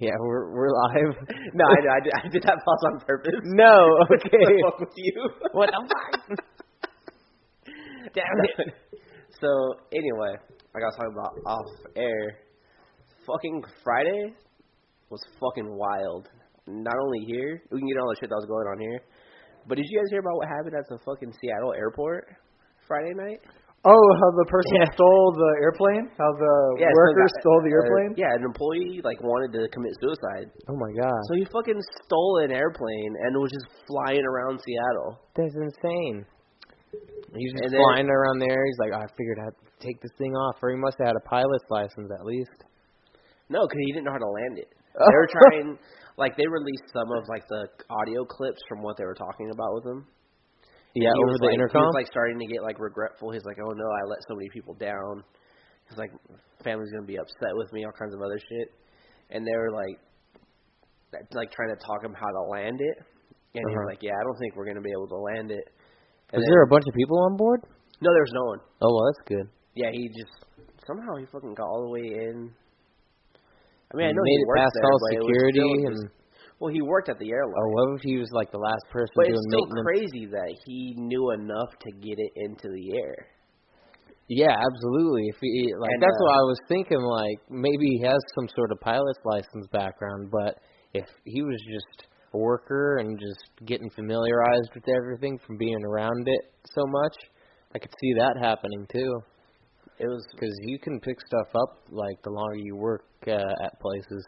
Yeah, we're live. No, I did that pause on purpose. No, okay. To fuck with you. What the fuck? Damn it. So, anyway, like I was talking about off air, fucking Friday was fucking wild. Not only here, we can get all the shit that was going on here, but did you guys hear about what happened at the fucking Seattle airport Friday night? Oh, how the person stole the airplane? How the worker stole the airplane? Yeah, an employee wanted to commit suicide. Oh my god. So he fucking stole an airplane and was just flying around Seattle. That's insane. He's just flying around there. He's like, I figured I'd take this thing off. Or he must have had a pilot's license at least. No, because he didn't know how to land it. They were trying, they released some of the audio clips from what they were talking about with him. Yeah, over the intercom? He was starting to get regretful. He's like, oh no, I let so many people down. He's like, family's gonna be upset with me, all kinds of other shit. And they were trying to talk him how to land it. And he was like, yeah, I don't think we're gonna be able to land it. And was there a bunch of people on board? No, there was no one. Oh well, that's good. Yeah, he just somehow he fucking got all the way in. I mean, I know he worked past there, all but security well, he worked at the airline. Oh, what if he was the last person doing maintenance? But it's still crazy that he knew enough to get it into the air. Yeah, absolutely. If he that's what I was thinking. Maybe he has some sort of pilot's license background, but if he was just a worker and just getting familiarized with everything from being around it so much, I could see that happening too. It was because you can pick stuff up the longer you work at places.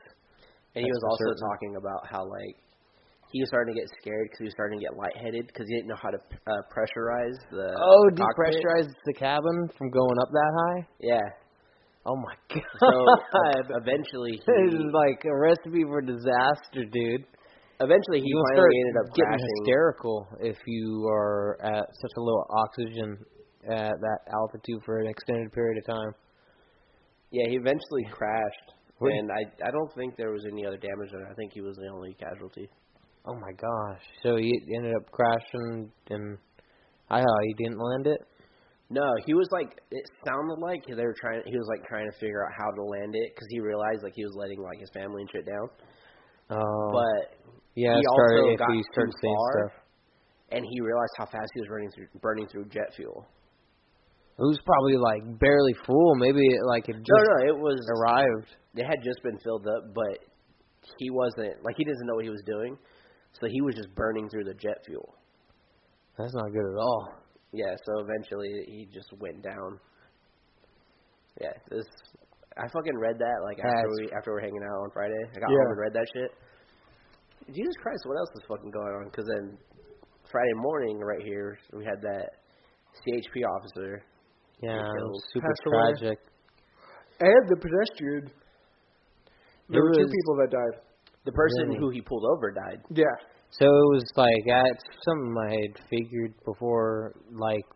And he was also talking about how, he was starting to get scared because he was starting to get lightheaded because he didn't know how to pressurize the depressurize the cabin from going up that high? Yeah. Oh, my God. So, eventually this is a recipe for disaster, dude. Eventually, he finally ended up getting crashing. Hysterical if you are at such a low oxygen at that altitude for an extended period of time. Yeah, he eventually crashed. And I don't think there was any other damage on it. I think he was the only casualty. Oh, my gosh. So he ended up crashing, and he didn't land it? No, he was it sounded like he was trying to figure out how to land it because he realized he was letting his family and shit down. Oh. But yeah, he also got too far, and he realized how fast he was burning through jet fuel. It was probably barely full. Maybe it just it was arrived. It had just been filled up, but he wasn't he doesn't know what he was doing, so he was just burning through the jet fuel. That's not good at all. Yeah, so eventually he just went down. Yeah, I fucking read that after we were hanging out on Friday. I got home and read that shit. Jesus Christ, what else is fucking going on? Because then Friday morning, right here, we had that CHP officer. Yeah, it was super tragic. And the pedestrian. There were 2 people that died. The person who he pulled over died. Yeah. So it was that's something I had figured before,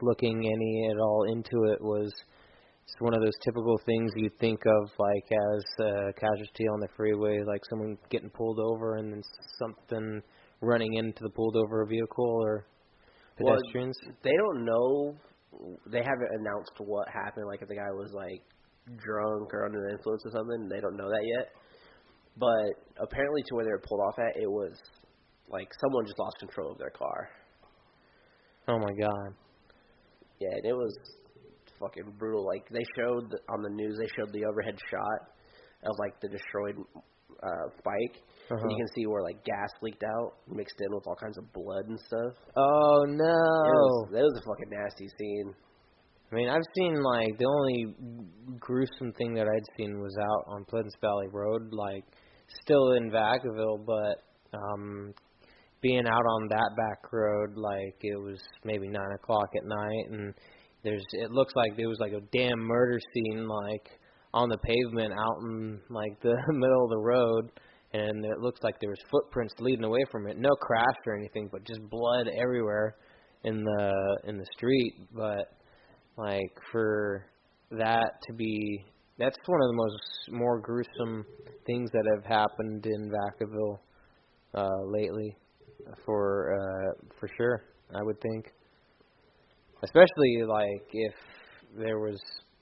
looking at all into it was it's one of those typical things you think of as a casualty on the freeway, someone getting pulled over and then something running into the pulled over vehicle or pedestrians. Well, they don't know. They haven't announced what happened, if the guy was drunk or under the influence or something. They don't know that yet. But apparently to where they were pulled off at, it was someone just lost control of their car. Oh my God. Yeah, and it was fucking brutal. They showed on the news, they showed the overhead shot of the destroyed bike. And you can see where gas leaked out, mixed in with all kinds of blood and stuff. Oh no! That was a fucking nasty scene. I mean, I've seen the only gruesome thing that I'd seen was out on Pleasant Valley Road, still in Vacaville, but being out on that back road, it was maybe 9 o'clock at night, and it looks like there was a damn murder scene on the pavement out in the middle of the road. And it looks like there was footprints leading away from it. No crash or anything, but just blood everywhere in the street. But for that to be, that's one of the more gruesome things that have happened in Vacaville lately, for sure. I would think, especially if there was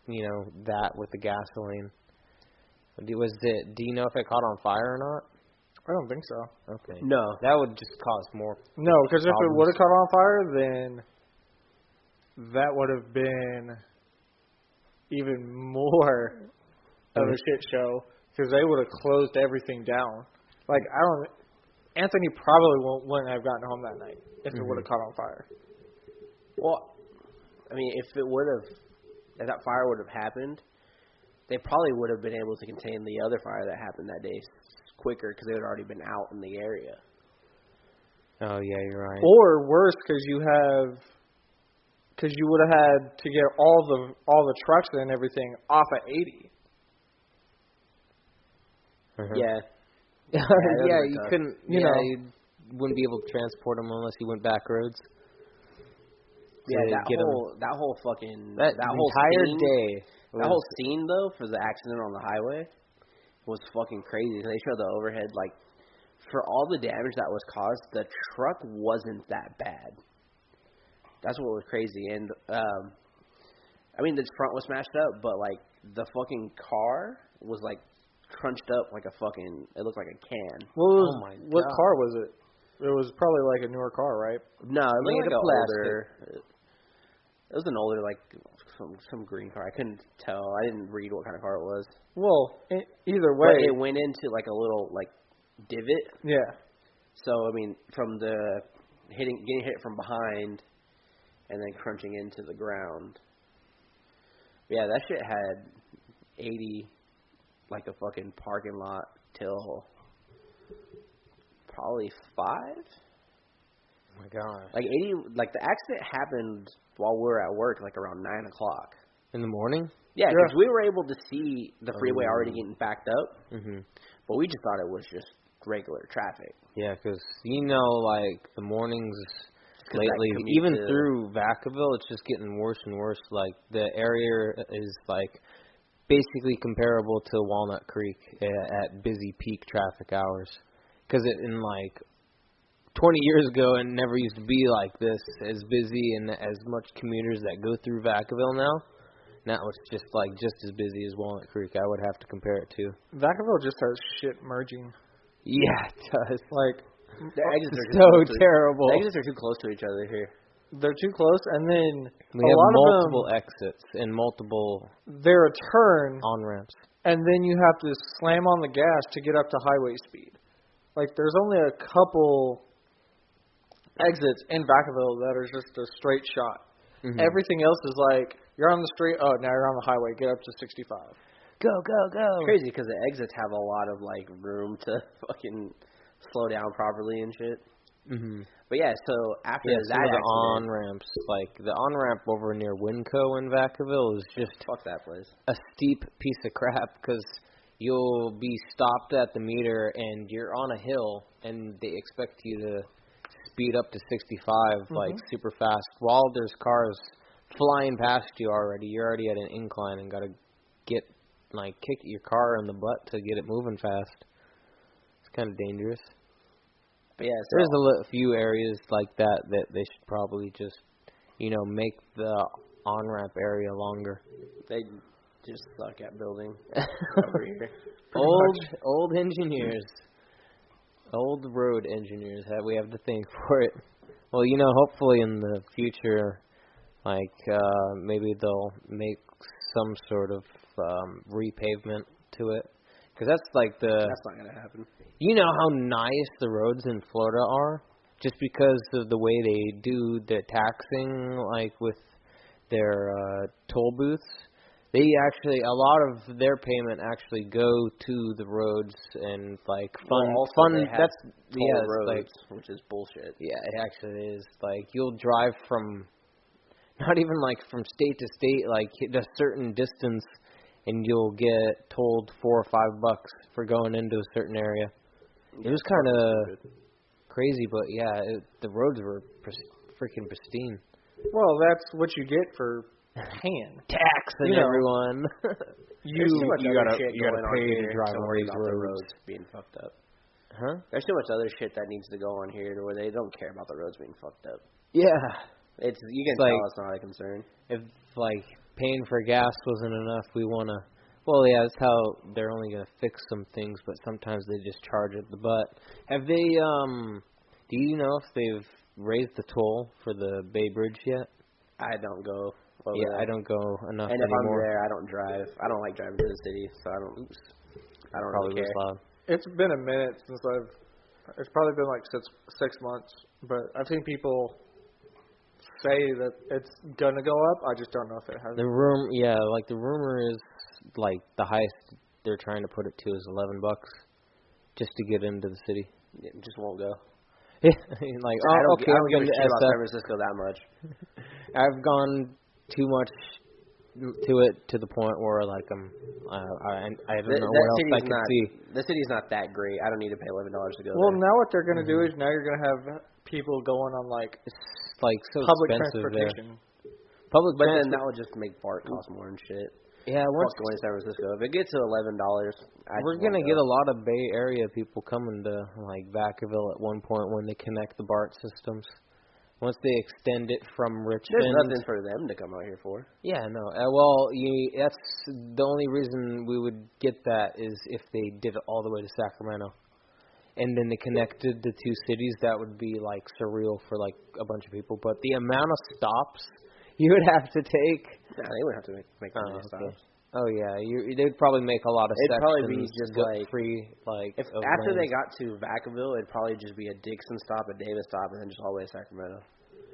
that with the gasoline. Do you know if it caught on fire or not? I don't think so. Okay. No. That would just cause more. No, because if it would have caught on fire, then that would have been even more of a shit show because they would have closed everything down. Like, Anthony probably wouldn't have gotten home that night if it would have caught on fire. Well, I mean, if that fire would have happened, they probably would have been able to contain the other fire that happened that day quicker because they would have already been out in the area. Oh yeah, you're right. Or worse, because you would have had to get all the trucks and everything off at 80. Yeah. Yeah, you couldn't. You know, you wouldn't be able to transport them unless you went back roads. Yeah, that whole entire day. That whole scene though for the accident on the highway was fucking crazy. They showed the overhead, like, for all the damage that was caused, the truck wasn't that bad. That's what was crazy. And I mean, the front was smashed up, but like the fucking car was like crunched up like it looked like a can. What car was it? It was probably like a newer car, right? No, it looked like an older. plastic. It was an older, like, some green car. I couldn't tell. I didn't read what kind of car it was. Well, either way. But it went into, like, a little, like, divot. Yeah. So, I mean, from the getting hit from behind and then crunching into the ground. Yeah, that shit had 80, like a fucking parking lot till probably 5. Oh my god. Like 80, like the accident happened while we were at work, like around 9 o'clock. In the morning? Yeah, because we were able to see the freeway already getting backed up. Mhm. But we just thought it was just regular traffic. Yeah, because like the mornings lately, even through Vacaville, it's just getting worse and worse. Like the area is like basically comparable to Walnut Creek at busy peak traffic hours. Because in like 20 years ago, it never used to be like this, as busy and as much commuters that go through Vacaville now. Now it's just as busy as Walnut Creek. I would have to compare it to. Vacaville just has shit merging. Yeah, it does. Like, the exits are so terrible. The exits are too close to each other here. They're too close, and then we have multiple exits and multiple. They're a turn on ramps, and then you have to slam on the gas to get up to highway speed. Like, there's only a couple exits in Vacaville that are just a straight shot. Mm-hmm. Everything else is like, you're on the street, oh, now you're on the highway, get up to 65. Go, go, go. It's crazy because the exits have a lot of, like, room to fucking slow down properly and shit. Mm-hmm. But yeah, so after that accident, the on-ramps, like the on-ramp over near Winco in Vacaville is just fuck that place. A steep piece of crap because you'll be stopped at the meter and you're on a hill and they expect you to speed up to 65 like super fast while there's cars flying past you already. You're already at an incline and got to kick your car in the butt to get it moving fast. It's kind of dangerous. But yeah, there's a few areas like that they should probably just, make the on-ramp area longer. They just suck at building over here. Old engineers. Old road engineers, we have to thank for it. Well, hopefully in the future, maybe they'll make some sort of repavement to it. Because that's not going to happen. You know how nice the roads in Florida are? Just because of the way they do the taxing, with their toll booths. They actually, a lot of their payment actually go to the roads and fun. That's roads, which is bullshit. Yeah, it actually is. You'll drive from, not even from state to state, a certain distance, and you'll get tolled $4 or $5 for going into a certain area. It was kind of crazy, but yeah, the roads were freaking pristine. Well, that's what you get for paying. Taxing everyone. you gotta pay to drive on these roads being fucked up. Huh? There's too much other shit that needs to go on here where they don't care about the roads being fucked up. Yeah. You can tell it's not a concern. If paying for gas wasn't enough, we want to Well, yeah, that's how they're only going to fix some things, but sometimes they just charge at the butt. Have they, do you know if they've raised the toll for the Bay Bridge yet? I don't go over Yeah, there. I don't go enough and if anymore. I'm there, I don't drive. I don't like driving to the city, so I don't Probably really care. was loud. It's been a minute since it's probably been like 6 months, but I've seen people say that it's gonna go up. I just don't know if it has. The rumor is like the highest they're trying to put it to is $11 just to get into the city. It just won't go. Yeah, like I don't give a I've been shit to about San SF. Francisco that much. I've gone too much to it to the point where like I don't know what else I could see. The city's not that great. I don't need to pay $11 to go Well, there. now what they're gonna do is now you're gonna have people going on like It's like so public expensive transportation. there. Public But then transport. that would just make BART cost more and shit. Yeah, Fuck going to San Francisco. If it gets to $11, we're gonna get a lot of Bay Area people coming to like Vacaville at one point when they connect the BART systems. Once they extend it from Richmond, there's nothing for them to come out here for. Yeah, no. That's the only reason we would get that is if they did it all the way to Sacramento, and then they connected the two cities. That would be like surreal for like a bunch of people. But the amount of stops you would have to take. Nah, they wouldn't have to make many stops. Oh yeah, they'd probably make a lot of It'd sections probably be just like free, like if after they got to Vacaville, it'd probably just be a Dixon stop, a Davis stop, and then just all the way to Sacramento.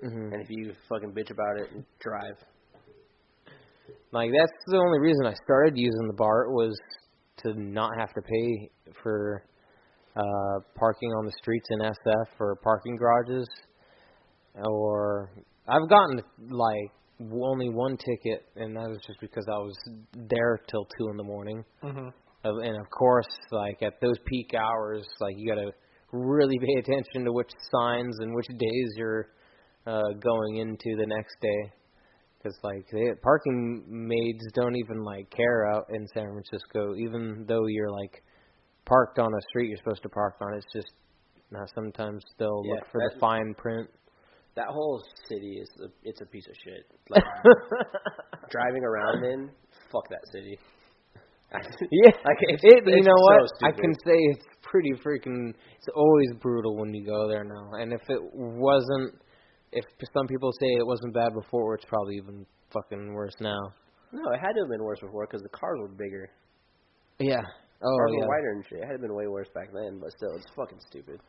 Mm-hmm. And if you fucking bitch about it, drive. Like that's the only reason I started using the BART was to not have to pay for parking on the streets in SF or parking garages. Or I've gotten like only one ticket, and that was just because I was there till 2 in the morning. Mm-hmm. And of course, like at those peak hours, like you got to really pay attention to which signs and which days you're going into the next day. Because like parking maids don't even like care out in San Francisco, even though you're like parked on a street you're supposed to park on. It's just sometimes they'll look for the fine print. That whole city it's a piece of shit. Like driving around in, fuck that city. Yeah, like you it's know what? So I can say it's pretty freaking. It's always brutal when you go there now. And if it wasn't, if some people say it wasn't bad before, it's probably even fucking worse now. No, it had to have been worse before because the cars were bigger. Yeah. Oh, cars yeah. were wider and shit. It had to have been way worse back then, but still, it's fucking stupid.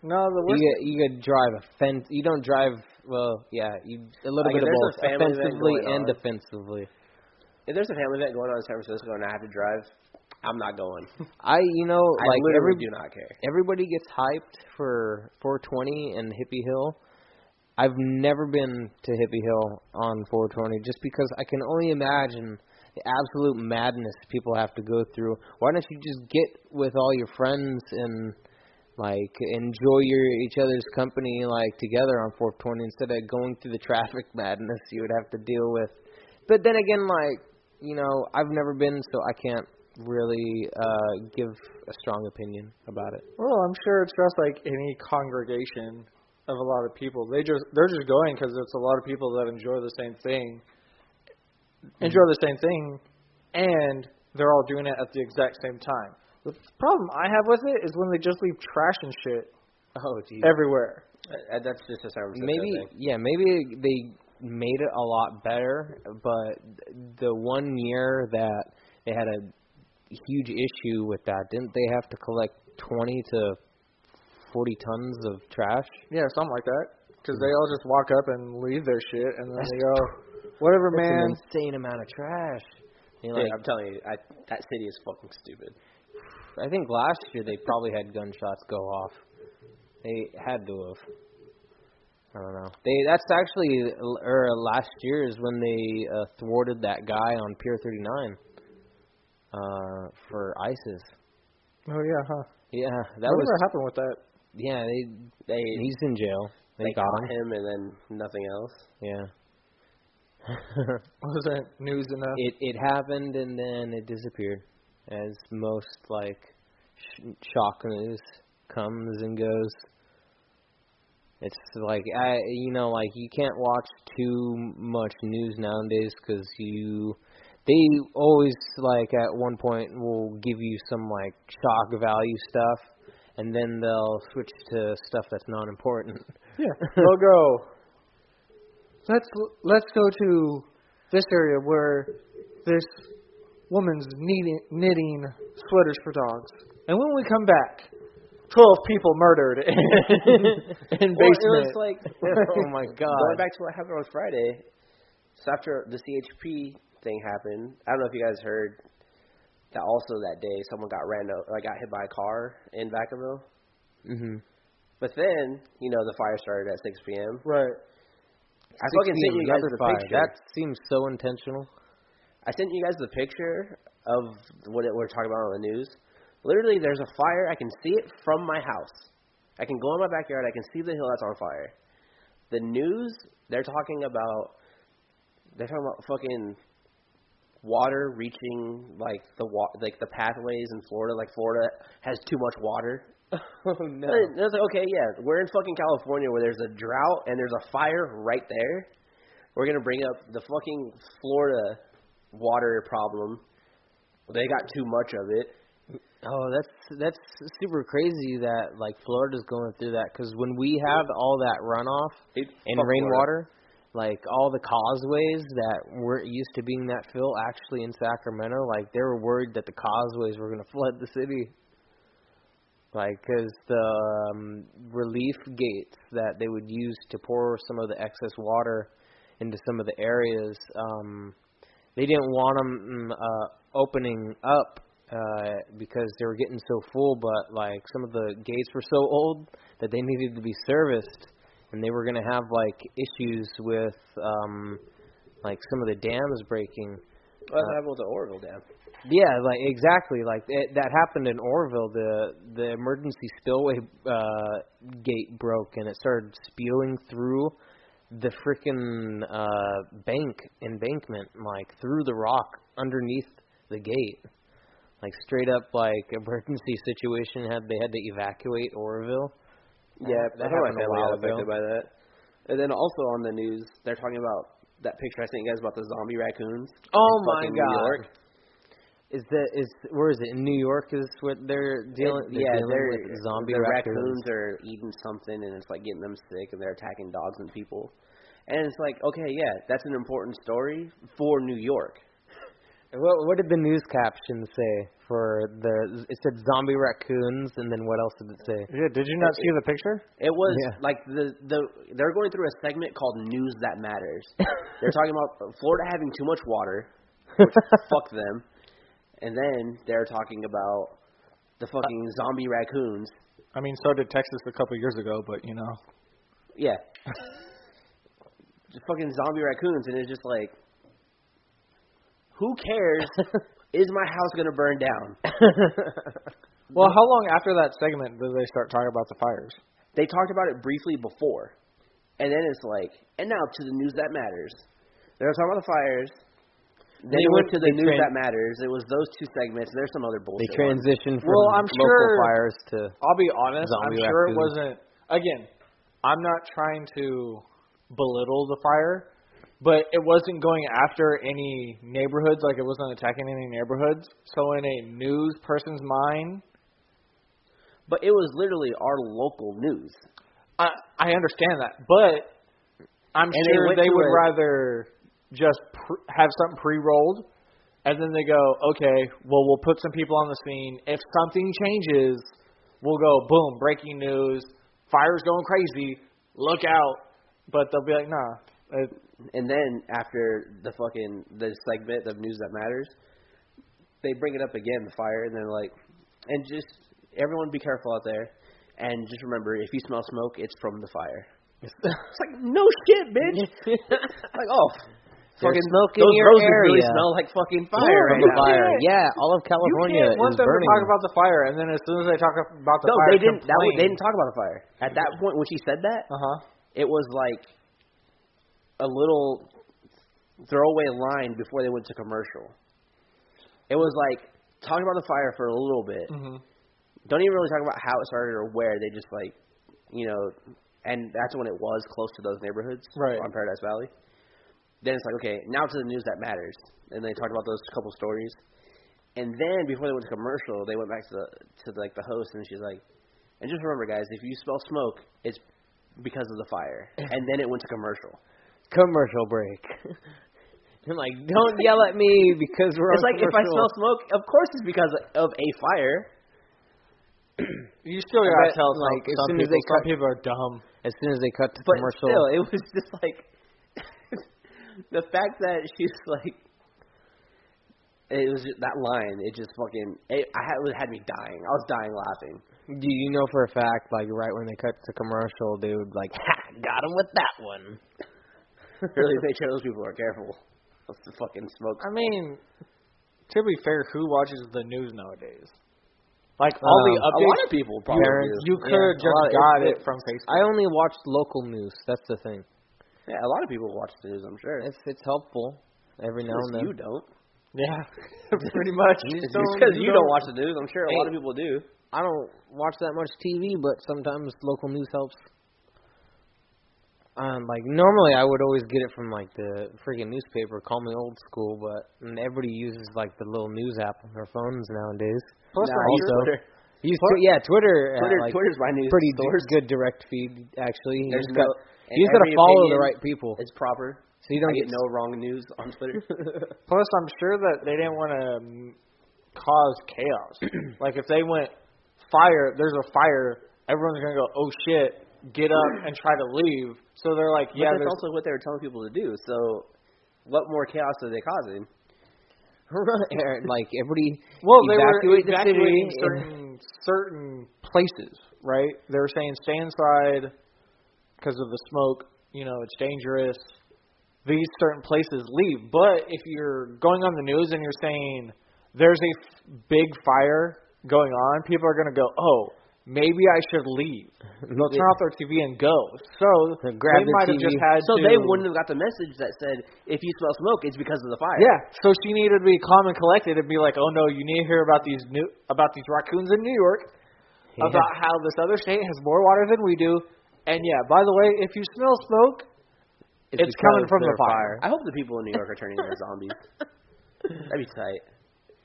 No, the worst. You could drive You don't drive. Well, yeah, a little bit of both, offensively and defensively. If there's a family event going on in San Francisco and I have to drive, I'm not going. I literally do not care. Everybody gets hyped for 420 and Hippie Hill. I've never been to Hippie Hill on 420 just because I can only imagine the absolute madness people have to go through. Why don't you just get with all your friends and like enjoy each other's company like together on 420 instead of going through the traffic madness you would have to deal with. But then again, like, you know, I've never been, so I can't really give a strong opinion about it. Well, I'm sure it's just like any congregation of a lot of people. They're just going because it's a lot of people that enjoy the same thing, and they're all doing it at the exact same time. The problem I have with it is when they just leave trash and shit everywhere. That's just a San Francisco thing. Maybe they made it a lot better, but the one year that they had a huge issue with that, didn't they have to collect 20 to 40 tons of trash? Yeah, something like that. Because they all just walk up and leave their shit, and then they go, whatever, That's man. an insane amount of trash. Dude, I'm telling you, that city is fucking stupid. I think last year they probably had gunshots go off. They had to have. I don't know. That's actually last year is when they thwarted that guy on Pier 39 for ISIS. Oh yeah, huh? Yeah, Whatever happened with that? Yeah, he's in jail. They got him and then nothing else. Yeah. Wasn't news enough? It happened and then it disappeared, as most like shock news comes and goes. It's like you can't watch too much news nowadays because they always, like, at one point will give you some, like, shock value stuff, and then they'll switch to stuff that's not important. Yeah, they'll go, let's go to this area where this woman's knitting sweaters for dogs. And when we come back, 12 people murdered in basement. Well, it was like, Oh, my God. Going back to what happened on Friday, so after the CHP thing happened, I don't know if you guys heard that also that day someone got got hit by a car in Vacaville. Mm-hmm. But then, the fire started at 6 p.m. Right. I fucking sent you guys the picture. That seems so intentional. I sent you guys the picture of what we're talking about on the news. Literally, there's a fire. I can see it from my house. I can go in my backyard. I can see the hill that's on fire. The news, they're talking about fucking water reaching the pathways in Florida. Like Florida has too much water. Oh, no. And it's like, okay, yeah, we're in fucking California where there's a drought and there's a fire right there. We're gonna bring up the fucking Florida water problem. They got too much of it. Oh, that's super crazy that, like, Florida's going through that, because when we have all that runoff and rainwater, like, all the causeways that weren't used to being that fill actually in Sacramento, like, they were worried that the causeways were going to flood the city. Like, because the relief gates that they would use to pour some of the excess water into some of the areas, they didn't want them opening up because they were getting so full, but, like, some of the gates were so old that they needed to be serviced, and they were going to have, like, issues with, like, some of the dams breaking. What happened with the Oroville Dam? Yeah, like, exactly. Like, that happened in Oroville. The emergency spillway gate broke, and it started spewing through the freaking embankment, like, through the rock underneath the gate. Like, straight up, like, emergency situation. They had to evacuate Oroville. Yeah, that my happened a family while got affected ago. by that. And then also on the news, they're talking about that picture I sent you guys about the zombie raccoons. Oh, in my fucking God. New York. Where is it? In New York is what they're dealing with zombie the raccoons. raccoons are eating something and it's like getting them sick and they're attacking dogs and people. And it's like, okay, yeah, that's an important story for New York. What did the news caption say for it said zombie raccoons, and then what else did it say? Yeah, did you not see the picture? It was like they're going through a segment called News That Matters. They're talking about Florida having too much water, which fuck them. And then they're talking about the fucking zombie raccoons. I mean, so did Texas a couple years ago, but, Yeah. Just fucking zombie raccoons, and it's just like, who cares? Is my house going to burn down? Well, how long after that segment did they start talking about the fires? They talked about it briefly before. And then it's like, and now to the News That Matters. They were talking about the fires. Then they went to the News That Matters. It was those two segments. There's some other bullshit. They transitioned from I'm local sure, fires to I'll be honest, I'm sure raccoons. it wasn't, again, I'm not trying to belittle the fire, but it wasn't going after any neighborhoods, like it wasn't attacking any neighborhoods. So in a news person's mind... But it was literally our local news. I understand that, but I'm sure they would rather just have something pre-rolled, and then they go, okay, well, we'll put some people on the scene. If something changes, we'll go, boom, breaking news, fire's going crazy, look out. But they'll be like, nah. And then after the segment of News That Matters, they bring it up again, the fire, and they're like, and just everyone be careful out there, and just remember, if you smell smoke, it's from the fire. It's like, no shit, bitch. Like, oh, fucking smoke in those your roses area. really smell like fucking fire right now. Fire. Yeah, all of California you can't want is them burning. to talk about the fire, and then as soon as they talk about the They fire, didn't. They didn't talk about the fire at that point. When she said that, it was like a little throwaway line before they went to commercial. It was like talking about the fire for a little bit. Mm-hmm. Don't even really talk about how it started or where. They just like, and that's when it was close to those neighborhoods right on Paradise Valley. Then it's like, okay, now to the news that matters. And they talked about those couple stories. And then before they went to commercial, they went back to the host, and she's like, and just remember, guys, if you smell smoke, it's because of the fire. And then it went to commercial. Commercial break. I'm like, don't yell at me because we're It's on like, if I smell smoke, of course it's because of a fire. You still gotta tell like, some people. Some people are dumb. As soon as they cut to But commercial. still, it was just like, the fact that she's like, it was just, that line, it just fucking, it had me dying. I was dying laughing. Do you know for a fact, like, right when they cut to commercial, they would, like, ha, got him with that one. Really make sure those people are careful. That's the fucking smoke. I mean, to be fair, who watches the news nowadays? Like, all the updates. A lot of people probably do. You could have just got it from Facebook. I only watch local news. That's the thing. Yeah, a lot of people watch the news, I'm sure. It's helpful every now and then. You don't. Yeah, pretty much. It's because you don't watch the news. I'm sure a lot of people do. I don't watch that much TV, but sometimes local news helps. Like, normally I would always get it from, like, the freaking newspaper. Call me old school, but everybody uses, like, the little news app on their phones nowadays. Plus, Twitter. Twitter. Twitter's my news pretty source. good direct feed, actually. There's you just got to follow the right people. It's proper. So you don't get no wrong news on Twitter. Plus, I'm sure that they didn't want to cause chaos. Like, if they went fire, there's a fire, everyone's going to go, oh, shit, get up and try to leave. So they're like, yeah. But that's also what they were telling people to do. So what more chaos are they causing? Like, everybody they evacuate were evacuating certain places, right? They were saying stay inside because of the smoke. You know, it's dangerous. These certain places leave. But if you're going on the news and you're saying there's a big fire going on, people are going to go, oh, maybe I should leave. They'll turn off their TV and go. So they might have just had So they wouldn't have got the message that said, if you smell smoke, it's because of the fire. Yeah. So she needed to be calm and collected and be like, oh, no, you need to hear about these raccoons in New York, about how this other state has more water than we do. And, yeah, by the way, if you smell smoke, it's coming from the fire. I hope the people in New York are turning into zombies. That'd be tight.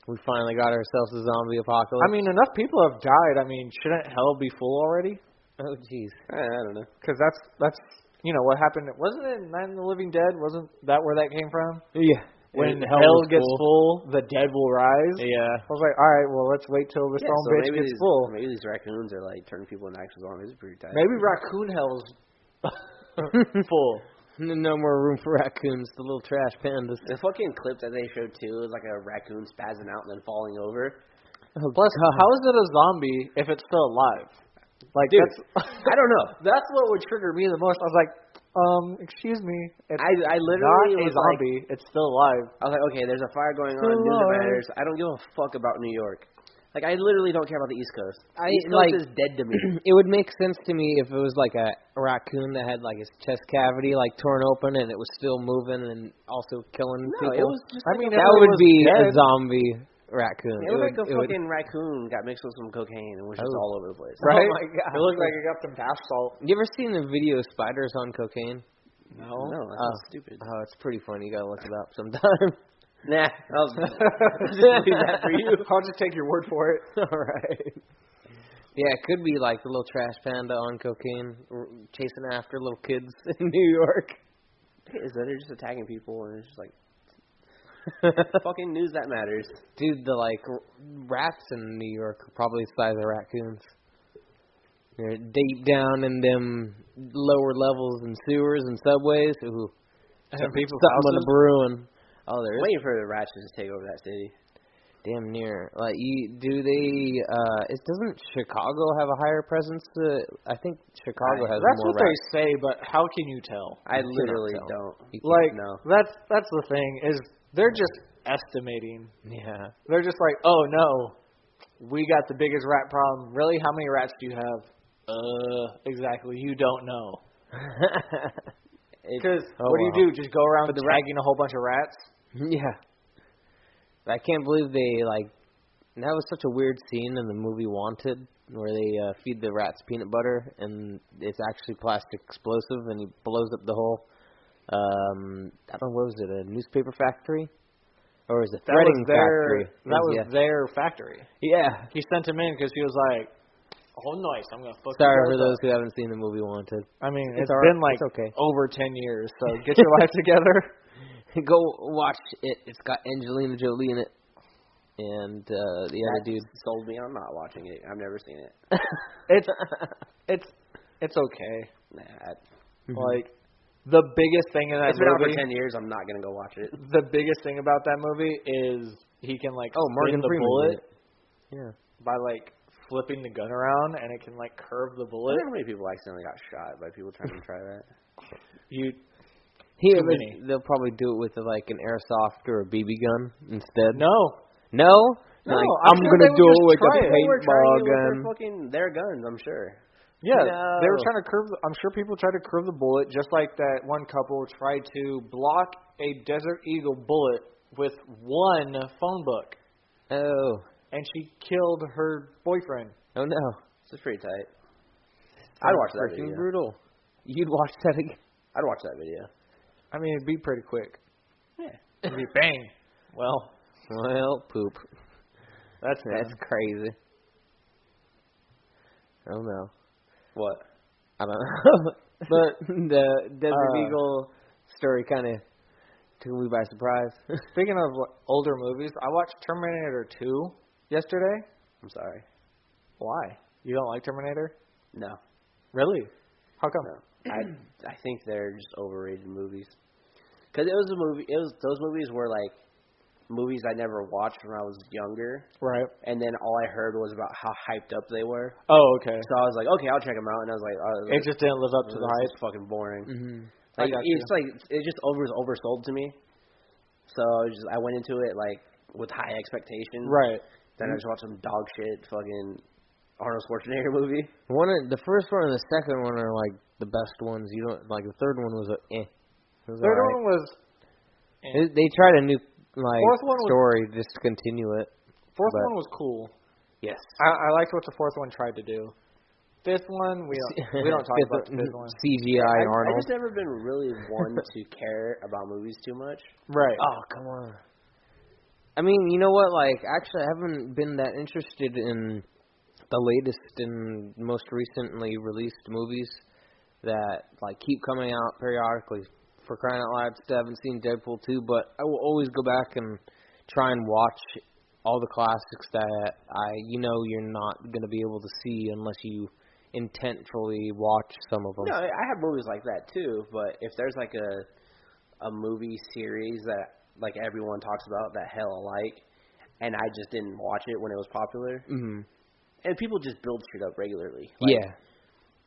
We finally got ourselves a zombie apocalypse. I mean, enough people have died. I mean, shouldn't hell be full already? Oh, jeez. I don't know. Because that's what happened. Wasn't it Night of the Living Dead? Wasn't that where that came from? Yeah. When hell gets full, the dead will rise. Yeah. I was like, all right, well, let's wait till this bitch gets full. Maybe these raccoons are like turning people into actual zombies. It's pretty tight. Maybe raccoon hell's full. No more room for raccoons, the little trash pandas. The fucking clip that they showed, too, is like a raccoon spazzing out and then falling over. Oh, plus, how is it a zombie if it's still alive? Like, dude, I don't know. That's what would trigger me the most. I was like, excuse me. It's I literally not a zombie. It's still alive. I was like, okay, there's a fire going on. News that matters. I don't give a fuck about New York. Like, I literally don't care about the East Coast. East Coast is dead to me. It would make sense to me if it was like a raccoon that had like his chest cavity like torn open and it was still moving and also killing people. It was just that would be a zombie raccoon. It was like a fucking raccoon got mixed with some cocaine and was just all over the place. Right? Oh my god! It looked like it got some bath salt. You ever seen the video of spiders on cocaine? No, that's stupid. Oh, it's pretty funny. You gotta look it up sometime. Nah, I'll just leave that for you. I'll just take your word for it. All right. Yeah, it could be like the little trash panda on cocaine chasing after little kids in New York. Is that they're just attacking people and it's just like fucking news that matters. Dude, the like rats in New York are probably the size of raccoons. They're deep down in them lower levels and sewers and subways. Ooh, and people something in the brewing. Oh, there is. Waiting for the rats to just take over that city. Damn near. Like, doesn't Chicago have a higher presence? I think Chicago has more. That's what they say, but how can you tell? I literally don't. Like, that's the thing is they're just estimating. Yeah. They're just like, oh no, we got the biggest rat problem. Really, how many rats do you have? Exactly. You don't know. Because what do you do? Just go around tagging a whole bunch of rats? Yeah. I can't believe that was such a weird scene in the movie Wanted where they feed the rats peanut butter and it's actually plastic explosive and he blows up the whole I don't know, what was it, a newspaper factory? Or was it a threading factory? That was their factory. Yeah. He sent him in because he was like, oh, nice, I'm going to fuck Sorry you for guys those up. who haven't seen the movie Wanted. I mean, it's been like okay. over 10 years, so get your life together. Go watch it. It's got Angelina Jolie in it. And the other dude sold me on not watching it. I've never seen it. It's okay. Nah. Like, the biggest thing in that movie... It's been out for 10 years. I'm not going to go watch it. The biggest thing about that movie is he can, like, Morgan spin the Freeman bullet by, like, flipping the gun around, and it can, like, curve the bullet. I wonder how many people accidentally got shot by people trying to try that. They'll probably do it with, like, an airsoft or a BB gun instead. No. Like, I'm going to do it with a paintball gun. Their guns, I'm sure. Yeah, they were trying to curve. I'm sure people tried to curve the bullet, just like that one couple tried to block a Desert Eagle bullet with one phone book. Oh. And she killed her boyfriend. Oh, no. This is pretty tight. I'd watch that video. Brutal. You'd watch that again? I'd watch that video. I mean, it'd be pretty quick. Yeah. It'd be bang. Well, poop. That's crazy. Oh, no. What? I don't know. But the Desert Eagle story kind of took me by surprise. Speaking of older movies, I watched Terminator 2 yesterday. I'm sorry. Why? You don't like Terminator? No. Really? How come? No. I think they're just overrated movies. Because it was a movie. Those movies were like movies I never watched when I was younger. Right. And then all I heard was about how hyped up they were. Oh, okay. So I was like, okay, I'll check them out. And I was like, it just didn't live up to the hype. It's fucking boring. Mm-hmm. Like it just was oversold to me. So I went into it like with high expectations. Right. Then I just watched some dog shit fucking Arnold Schwarzenegger movie. The first one and the second one are like the best ones. You don't like the third one was Third one was. They tried a new fourth one story just to continue it. Fourth one was cool. Yes. I liked what the fourth one tried to do. Fifth one, we don't talk about the fifth one. CGI Arnold. I've just never been really one to care about movies too much. Right. Oh, come on. I mean, you know what? Like, actually, I haven't been that interested in the latest and most recently released movies that, like, keep coming out periodically. For crying out loud, I haven't seen Deadpool 2, but I will always go back and try and watch all the classics that you're not going to be able to see unless you intentfully watch some of them. No, I have movies like that too, but if there's like a movie series that like everyone talks about that hell alike, and I just didn't watch it when it was popular, and people just build shit up regularly. Like, yeah.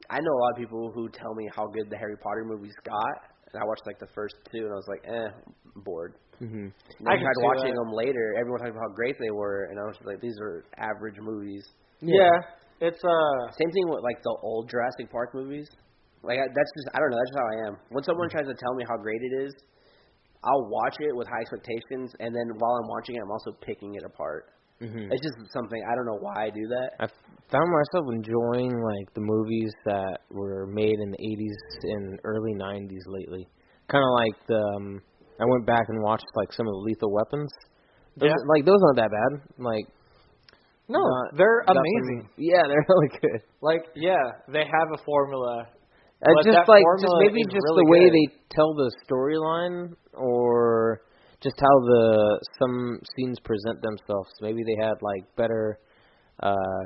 I know a lot of people who tell me how good the Harry Potter movies got, and I watched like the first two, and I was like, I'm bored. Mm-hmm. I tried watching them later. Everyone talked about how great they were, and I was like, these are average movies. Yeah, it's same thing with like the old Jurassic Park movies. Like that's just I don't know. That's just how I am. When someone tries to tell me how great it is, I'll watch it with high expectations, and then while I'm watching it, I'm also picking it apart. Mm-hmm. It's just something I don't know why I do that. I found myself enjoying like the movies that were made in the 80s and early 90s lately. Kind of like the I went back and watched like some of the Lethal Weapons. Those, like those aren't that bad. Like no, they're amazing. They're really good. Like they have a formula. Maybe just really the way good. they tell the storyline, or just how some scenes present themselves. Maybe they had like better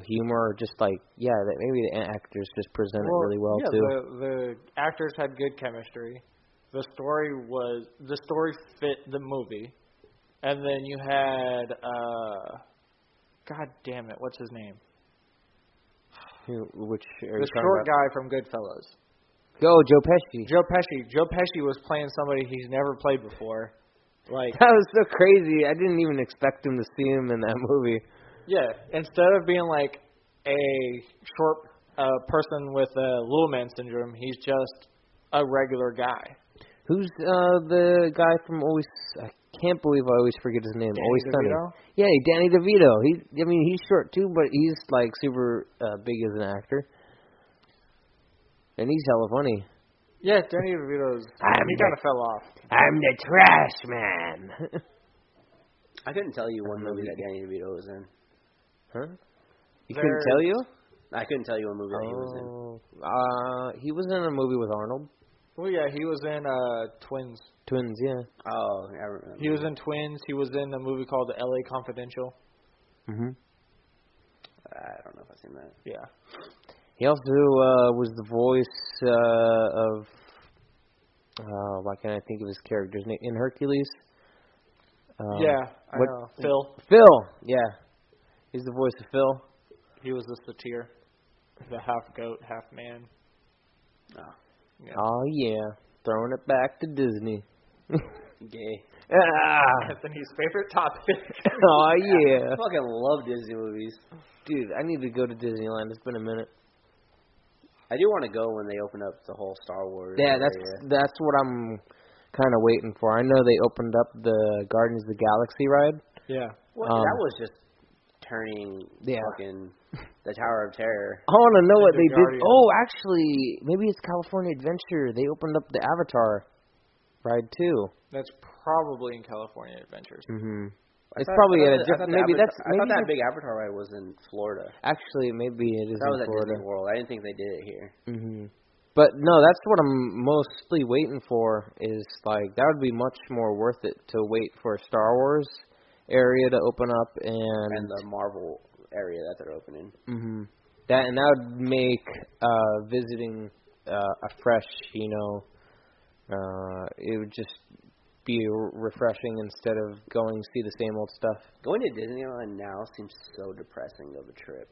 humor, or just like maybe the actors just present it really well too. The actors had good chemistry. The story fit the movie, and then you had God damn it, what's his name? Which the short guy from Goodfellas. Oh, Joe Pesci. Joe Pesci was playing somebody he's never played before. Like that was so crazy. I didn't even expect him to see him in that movie. Yeah, instead of being like a short person with little man syndrome, he's just a regular guy. Who's the guy from Always? I can't believe I always forget his name. Danny Always Sunny. DeVito? Yeah, Danny DeVito. He's short too, but he's like super big as an actor, and he's hella funny. Yeah, Danny DeVito's. He kind of fell off. I'm the trash man. I couldn't tell you one movie that Danny DeVito was in. Huh? You couldn't tell you? I couldn't tell you what movie that he was in. He was in a movie with Arnold. Well, yeah, he was in Twins. Twins, yeah. Oh, I remember. He was in Twins. He was in a movie called L.A. Confidential. Mhm. I don't know if I've seen that. Yeah. He also was the voice of. Why can't I think of his character's name in Hercules? Yeah, I know. Phil. Yeah, he's the voice of Phil. He was the satyr, the half goat, half man. Oh. Yeah. Oh yeah, throwing it back to Disney. Gay. Anthony's favorite topic. Oh yeah. I fucking love Disney movies. Dude, I need to go to Disneyland. It's been a minute. I do want to go when they open up the whole Star Wars. Yeah, that's what I'm kind of waiting for. I know they opened up the Guardians of the Galaxy ride. Yeah. Well, that was just turning fucking the Tower of Terror. I want to know what they Guardians. did. Oh, actually, maybe it's California Adventure. They opened up the Avatar ride too. That's probably in California Adventures. Mhm. It's probably at a different. Maybe that's. I thought that big Avatar ride was in Florida. Actually, maybe it is that was in Florida. At Disney World. I didn't think they did it here. Mhm. But no, that's what I'm mostly waiting for. Is like that would be much more worth it to wait for a Star Wars area to open up and the Marvel area that they're opening. Mhm. That would make visiting a fresh, it would just be refreshing instead of going to see the same old stuff. Going to Disneyland now seems so depressing of a trip.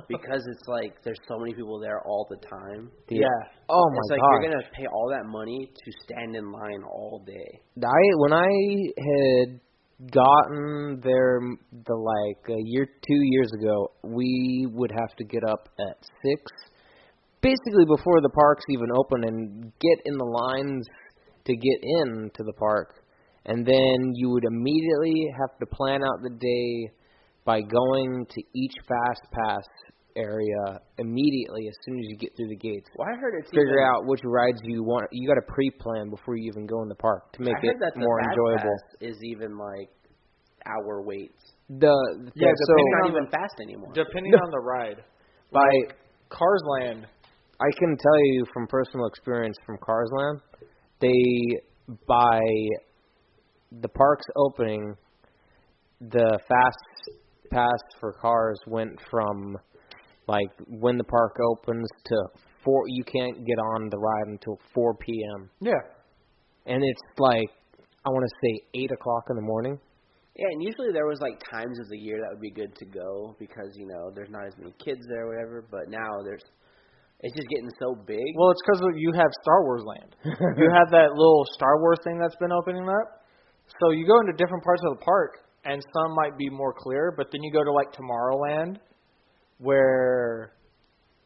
Because it's like there's so many people there all the time. Yeah. Oh my god. It's like you're going to pay all that money to stand in line all day. When I had gotten there a year, 2 years ago, we would have to get up at 6, basically before the parks even open, and get in the lines to get into the park. And then you would immediately have to plan out the day by going to each Fast Pass area immediately as soon as you get through the gates. Well, I heard it's figure out which rides you want. You got to pre-plan before you even go in the park to make it more enjoyable. Pass is even like hour waits. It's not even fast anymore. Depending on the ride. Like Cars Land. I can tell you from personal experience from Cars Land, by the park's opening, the Fast Pass for cars went from when the park opens to 4. You can't get on the ride until 4 p.m. Yeah. And it's I want to say 8 o'clock in the morning. Yeah, and usually there was times of the year that would be good to go because there's not as many kids there or whatever. But now it's just getting so big. Well, it's because you have Star Wars Land. You have that little Star Wars thing that's been opening up. So you go into different parts of the park, and some might be more clear, but then you go to Tomorrowland, where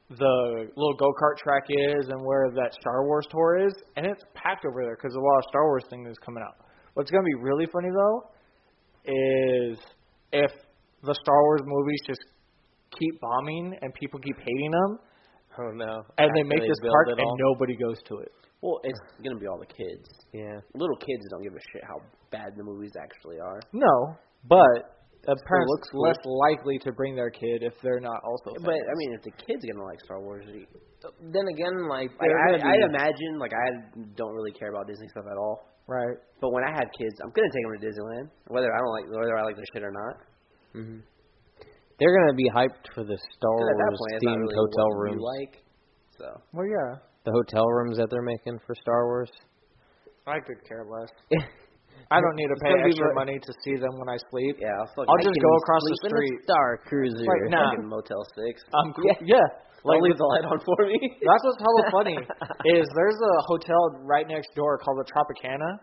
the little go-kart track is and where that Star Wars tour is, and it's packed over there because a lot of Star Wars things is coming out. What's going to be really funny, though, is if the Star Wars movies just keep bombing and people keep hating them. Oh, no. And they make this park and nobody goes to it. Well, it's going to be all the kids. Yeah. Little kids don't give a shit how bad the movies actually are. No, but parents looks cool. Less likely to bring their kid if they're not also fans. But, I mean, if the kid's going to like Star Wars, then again, I'd imagine, I don't really care about Disney stuff at all. Right. But when I have kids, I'm going to take them to Disneyland, whether I like their shit or not. Mm-hmm. They're going to be hyped for the Star Wars themed hotel rooms. Well, yeah. The hotel rooms that they're making for Star Wars. I could care less. I don't need to pay extra money to see them when I sleep. Yeah, I'll just go across the street. In a Star Cruiser. Fucking Motel 6. I'm cool. Yeah. Leave the light on for me. That's what's hella funny. Is there's a hotel right next door called the Tropicana,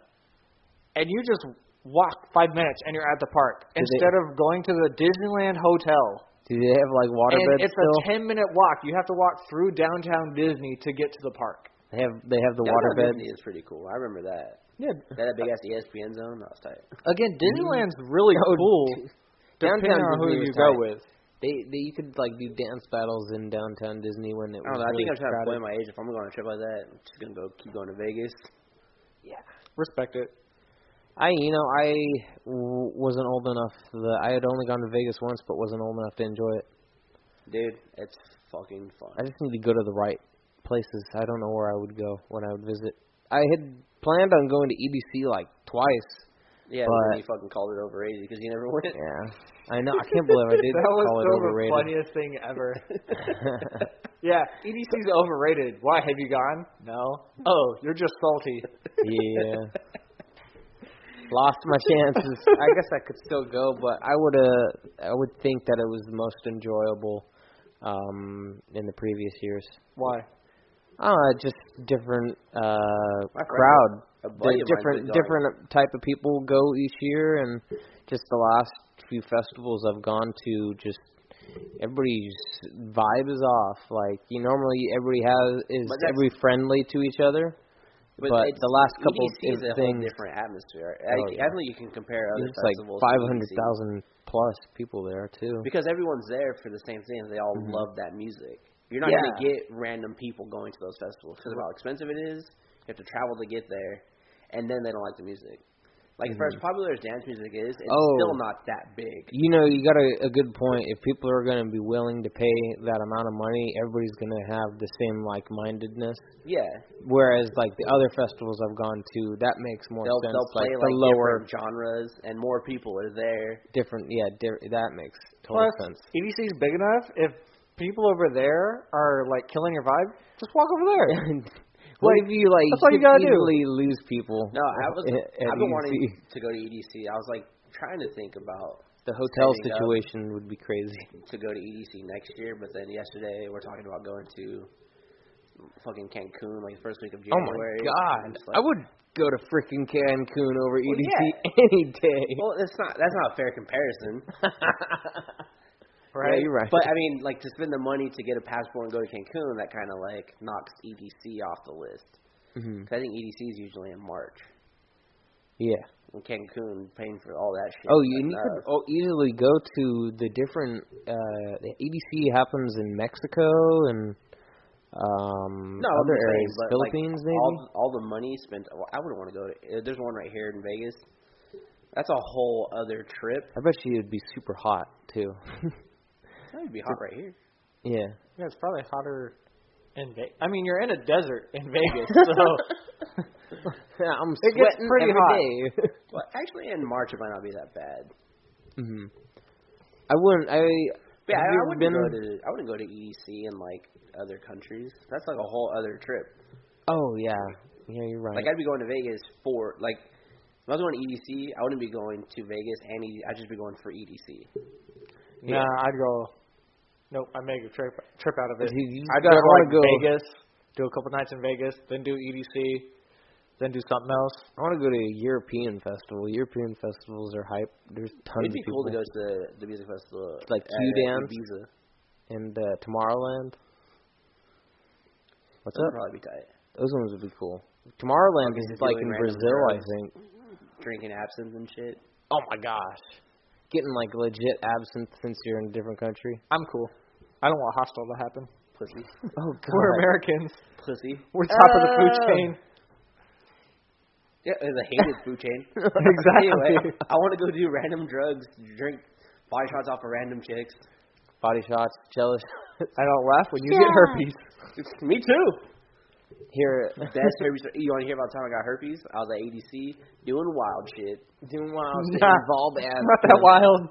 and you just walk 5 minutes and you're at the park instead of going to the Disneyland hotel. Do they have waterbeds? It's a 10-minute walk. You have to walk through downtown Disney to get to the park. They have the waterbeds. Disney is pretty cool. I remember that. Yeah. That big ass ESPN zone. That was tight. Again, Disneyland's really cool. Depending on who you go with. You could like do dance battles in downtown Disney when it was. I don't know. I think I'm trying to crowded. play my age. If I'm going on a trip like that, I'm just gonna keep going to Vegas. Yeah, Respect it. I wasn't old enough. I had only gone to Vegas once, but wasn't old enough to enjoy it. Dude, it's fucking fun. I just need to go to the right places. I don't know where I would go when I would visit. I had planned on going to EDC like twice. Yeah, but then you fucking called it overrated because you never went. Yeah, I know. I can't believe I did that was call it overrated. The funniest thing ever. Yeah, EDC's overrated. Why, have you gone? No. Oh, you're just salty. Yeah. Lost my chances. I guess I could still go, but I would think that it was the most enjoyable in the previous years. Why? Just different crowd. Different type of people go each year, and just the last few festivals I've gone to, just everybody's vibe is off. Like normally everybody everybody friendly to each other. But the last couple EDC is a whole different atmosphere. I don't think you can compare other festivals. Like 500,000 plus people there too. Because everyone's there for the same thing. They all love that music. You're not going to get random people going to those festivals because of how expensive it is. You have to travel to get there, and then they don't like the music. Like, as popular as dance music is, it's still not that big. You got a good point. If people are going to be willing to pay that amount of money, everybody's going to have the same like-mindedness. Yeah. Whereas, like, the other festivals I've gone to, that makes more sense. They'll play, like the lower different genres, and more people are there. That makes total sense. EDC's big enough. If people over there are, like, killing your vibe, just walk over there. What if you that's all you gotta easily lose people? No, I've been wanting to go to EDC. I was like trying to think about the hotel situation would be crazy to go to EDC next year, but then yesterday we're talking about going to fucking Cancun like the first week of January. Oh my god, I would go to freaking Cancun over EDC any day. Well, that's not a fair comparison. Right. Yeah, you're right. But, I mean, like, to spend the money to get a passport and go to Cancun, that kind of, like, knocks EDC off the list. Because I think EDC is usually in March. Yeah. And Cancun, paying for all that shit. Oh, you could easily go to the different, the EDC happens in Mexico and other areas. Philippines, like, maybe? All the money spent, I wouldn't want to go to, there's one right here in Vegas. That's a whole other trip. I bet you it'd be super hot, too. It'd be hot right here. Yeah. Yeah, it's probably hotter in Vegas. I mean, you're in a desert in Vegas, so yeah, I'm it gets sweating pretty every hot. Day. Well, actually, in March it might not be that bad. I wouldn't. I wouldn't go to EDC in like other countries. That's like a whole other trip. Oh yeah, you're right. Like I'd be going to Vegas for like. If I was going to EDC, I wouldn't be going to Vegas and I'd just be going for EDC. Yeah. Nah, I'd go. Nope, I make a trip out of it. I'd want to go Vegas, do a couple nights in Vegas, then do EDC, then do something else. I want to go to a European festival. European festivals are hype. There's tons of people. It'd be cool to go to the music festival. Like Q-Dance Ibiza. And Tomorrowland. What's Those up? would probably be tight. Those ones would be cool. Tomorrowland is like in Brazil, I think. Drinking absinthe and shit. Oh my gosh. Getting like legit absinthe since you're in a different country. I'm cool. I don't want hostile to happen. Pussy. Oh god. We're Americans. Pussy. We're top of the food chain. Yeah, it's a hated food chain. Exactly. Anyway, I want to go do random drugs, drink body shots off of random chicks. Body shots, jealous. I don't laugh when you get herpes. Me too. Here, best herpes. You want to hear about the time I got herpes? I was at ADC doing wild shit. Doing wild shit. Involved ass. Not that wild.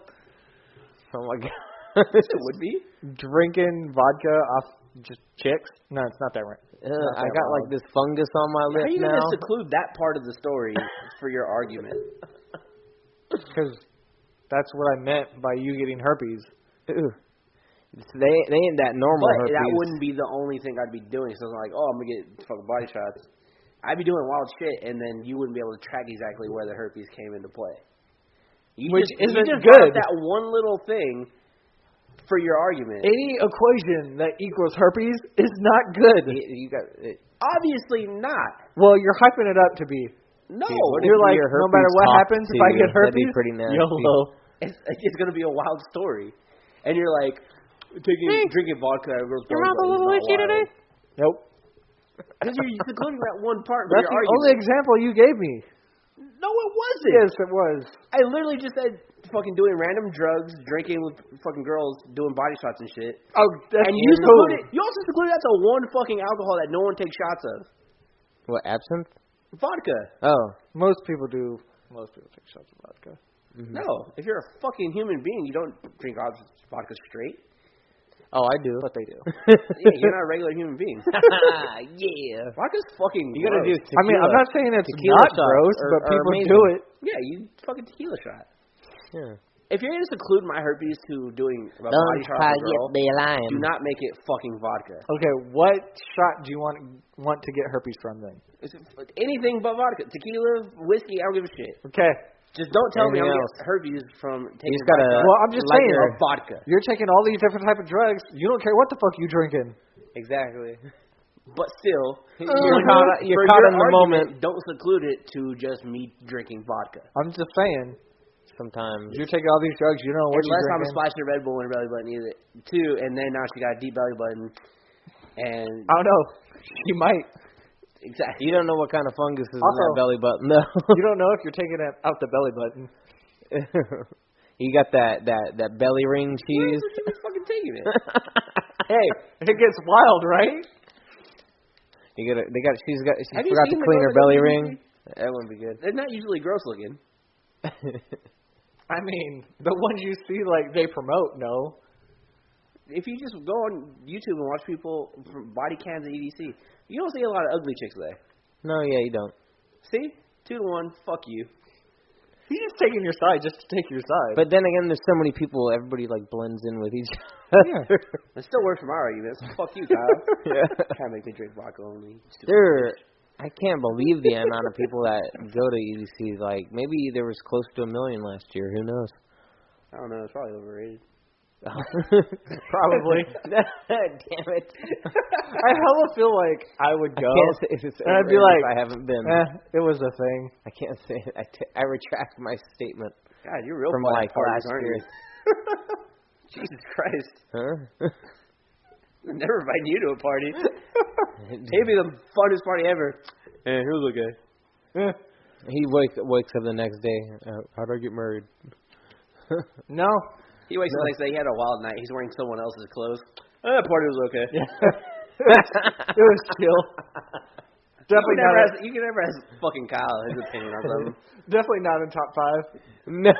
Oh my god. It would be. Drinking vodka off just chicks? No, it's not that right. I got like this fungus on my lip now. How are you going to seclude that part of the story for your argument? Because that's what I meant by you getting herpes. Ew. They ain't that normal herpes. That wouldn't be the only thing I'd be doing. So it's like, I'm going to get fucking body shots. I'd be doing wild shit, and then you wouldn't be able to track exactly where the herpes came into play. Which isn't you just good. That one little thing for your argument. Any equation that equals herpes is not good. Obviously not. Well, you're hyping it up to be. No. You're like, no matter what happens, if I get herpes, that'd be pretty nasty. YOLO. It's going to be a wild story. and you're like drinking vodka at a girl's Your mouth a little itchy today? Nope. Because you're secluding that one part. That's the only example you gave me. No, it wasn't. Yes, it was. I literally just said fucking doing random drugs, drinking with fucking girls, doing body shots and shit. Oh, that's and you secluded. You also secluded that to one fucking alcohol that no one takes shots of. What, absinthe? Vodka. Oh. Most people do. Most people take shots of vodka. Mm-hmm. No, if you're a fucking human being, you don't drink vodka straight. Oh, I do. But they do. Yeah, you're not a regular human being. Yeah. Vodka's fucking You gotta do gross. tequila. I mean, I'm not saying it's Tequila not shots gross, are but people amazing. do it. Yeah, you fucking tequila shot. Yeah. If you're going to seclude my herpes to doing a body shot with a girl, do not make it fucking vodka. Okay, what shot do you want to get herpes from then? Anything but vodka. Tequila, whiskey, I don't give a shit. Okay. Just don't tell me I'm Anything going to get herpes from taking He's gotta vodka. Well, I'm just saying. Or vodka. You're taking all these different type of drugs. You don't care what the fuck you drinking. Exactly. But still, You're caught in the moment. Don't seclude it to just me drinking vodka. I'm just saying. Sometimes. You're taking all these drugs. You don't know what you're Unless I'm drinking. splashing a Red Bull in her belly button either, too, and then now she got a deep belly button. And I don't know. She might. Exactly. You don't know what kind of fungus is Also, in that belly button, though. You don't know if you're taking it out the belly button. You got that belly ring cheese. Where are you fucking taking it? Hey, it gets wild, right? She Have you forgot seen to the clean her girls belly that ring. usually- That wouldn't be good. They're not usually gross looking. I mean, the ones you see, like, they promote, no. If you just go on YouTube and watch people from body cams at EDC, you don't see a lot of ugly chicks there. No, yeah, you don't. See? 2-1, fuck you. He's just taking your side just to take your side. But then again, there's so many people, everybody like blends in with each other. Yeah. It still works for my arguments. Fuck you, Kyle. Yeah. Can't make me drink vodka only. I can't believe the amount of people that go to EDC. Like, maybe there was close to 1 million last year. Who knows? I don't know. It's probably overrated. Probably. Damn it. I hella feel like I would go. I can't say if it's and I'd be overrated like, if I haven't been. it was a thing. I can't say it. I retract my statement. God, you're real from fun like at parties, last aren't year. you? Jesus Christ. Huh? I'm never inviting you to a party. It'd be the funnest party ever. And who's okay? He wakes up the next day. How'd I get married? No. He wakes up the next day. He had a wild night. He's wearing someone else's clothes. That party was okay. It was chill. Definitely you can never ask fucking Kyle his opinion on something. Definitely not in top 5. No.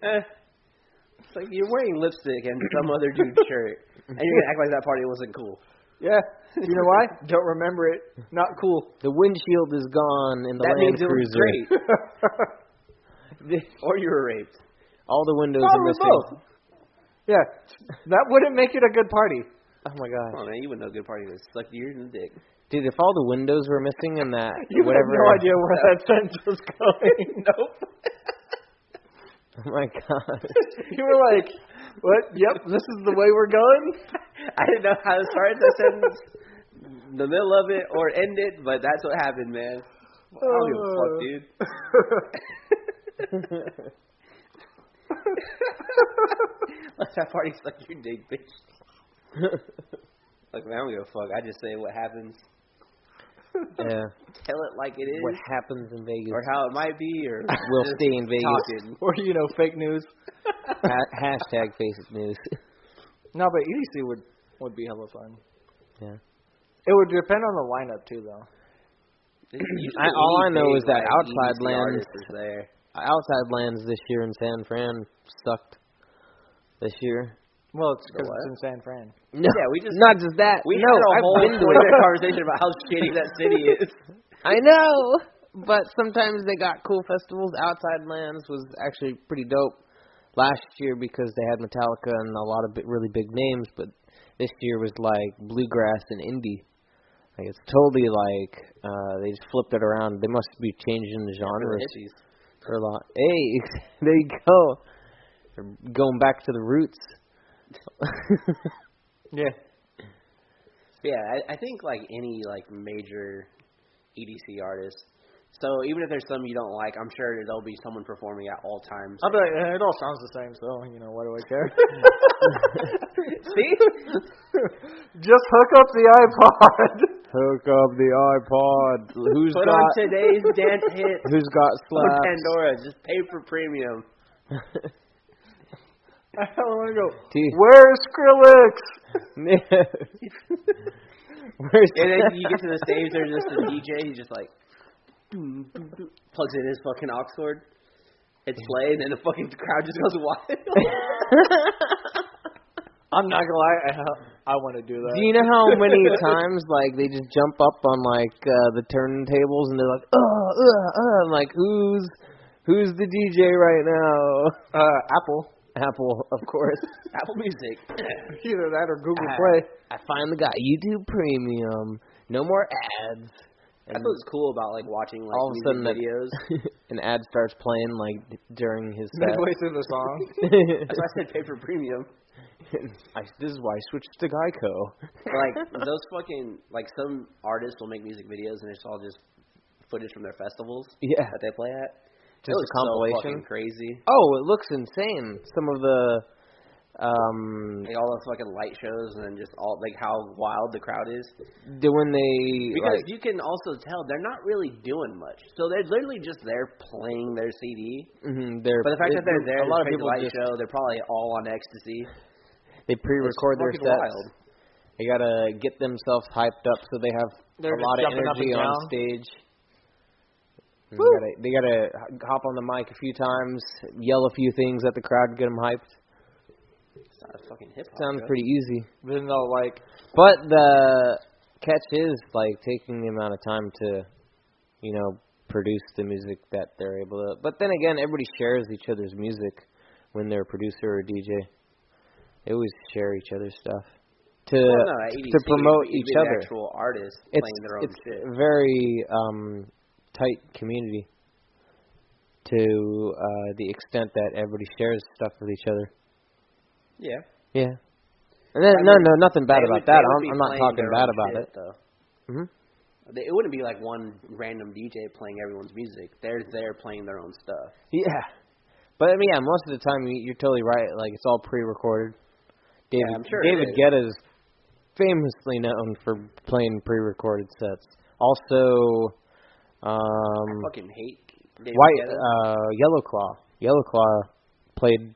It's like you're wearing lipstick and some other dude's shirt, and you're gonna act like that party wasn't cool. Yeah. You know why? Don't remember it. Not cool. The windshield is gone in the That Land means it was Cruiser. great. Or you were raped. All the windows are Probably missing. both. Yeah. That wouldn't make it a good party. Oh my gosh. Oh man, you wouldn't know a good party. Would suck yours in the dick. Dude, if all the windows were missing and that You whatever. have no idea where that sentence was going. Nope. Oh my god. You were like, what? Yep, this is the way we're going? I didn't know how to start the sentence, the middle of it, or end it, but that's what happened, man. I don't give a fuck, dude. Let that party suck your dick, bitch. Look, man, I don't give a fuck. I just say what happens. Yeah. Tell it like it is. What happens in Vegas Or how it might be, or will just stay in Vegas. talking. Or, fake news. Hashtag face news. No, but EDC would be hella fun. Yeah. It would depend on the lineup, too, though. All I know is that outside outside lands this year in San Fran sucked this year. Well, it's because it's in San Fran. No, yeah, we just not just that. We no, had a I've whole been to it. conversation about how shitty that city is. I know, but sometimes they got cool festivals. Outside Lands was actually pretty dope last year because they had Metallica and a lot of really big names, but this year was like bluegrass and indie. Like it's totally like they just flipped it around. They must be changing the genres for a lot. Hey, there you go. They're going back to the roots. Yeah. Yeah, I think like any like major EDC artist, So even if there's some you don't like, I'm sure there'll be someone performing at all times. I'll be like, it all sounds the same, so, why do I care? See? Just hook up the iPod. Hook up the iPod. Put on today's dance hit. Who's got slaps? Pandora. Just pay for premium. I don't want to go, where's Skrillex? And then you get to the stage, there's just a DJ, he's just like, plugs in his fucking aux cord. It's playing, and the fucking crowd just goes wild. I'm not gonna lie, I want to do that. Do you know how many times they just jump up on the turntables and they're like, I'm like, who's the DJ right now? Apple, of course. Apple Music. Either that or Google Play. I finally got YouTube Premium. No more ads. That's what's cool about watching all of a sudden videos. An ad starts playing during his set. Midway through the song. That's why I said pay for premium. This is why I switched to Geico. Those fucking some artists will make music videos and it's all just footage from their festivals. Yeah, that they play at. Just a compilation. So fucking crazy. Oh, it looks insane. Some of the all those fucking light shows and then just all how wild the crowd is. When they because you can also tell they're not really doing much. So they're literally just there playing their CD. Mm-hmm, but the fact that they're there, a lot of people light show, they're probably all on ecstasy. They pre-record their sets. Wild. They gotta get themselves hyped up so they have a lot of energy on stage. They gotta hop on the mic a few times, yell a few things at the crowd, get them hyped. It's not a fucking hip hop. Sounds pretty easy. Then they'll But the catch is taking the amount of time to, produce the music that they're able to. But then again, everybody shares each other's music when they're a producer or DJ. They always share each other's stuff to promote each other. Actual artists playing their own shit. It's a very tight community to the extent that everybody shares stuff with each other. Yeah. Yeah. And then, nothing bad about that. I'm not talking bad about it. Though. Mm-hmm. It wouldn't be one random DJ playing everyone's music. They're there playing their own stuff. Yeah. But most of the time you're totally right. It's all pre-recorded. I'm sure David Guetta is famously known for playing pre-recorded sets. Also, I fucking hate David Guetta. Yellow Claw. Yellow Claw played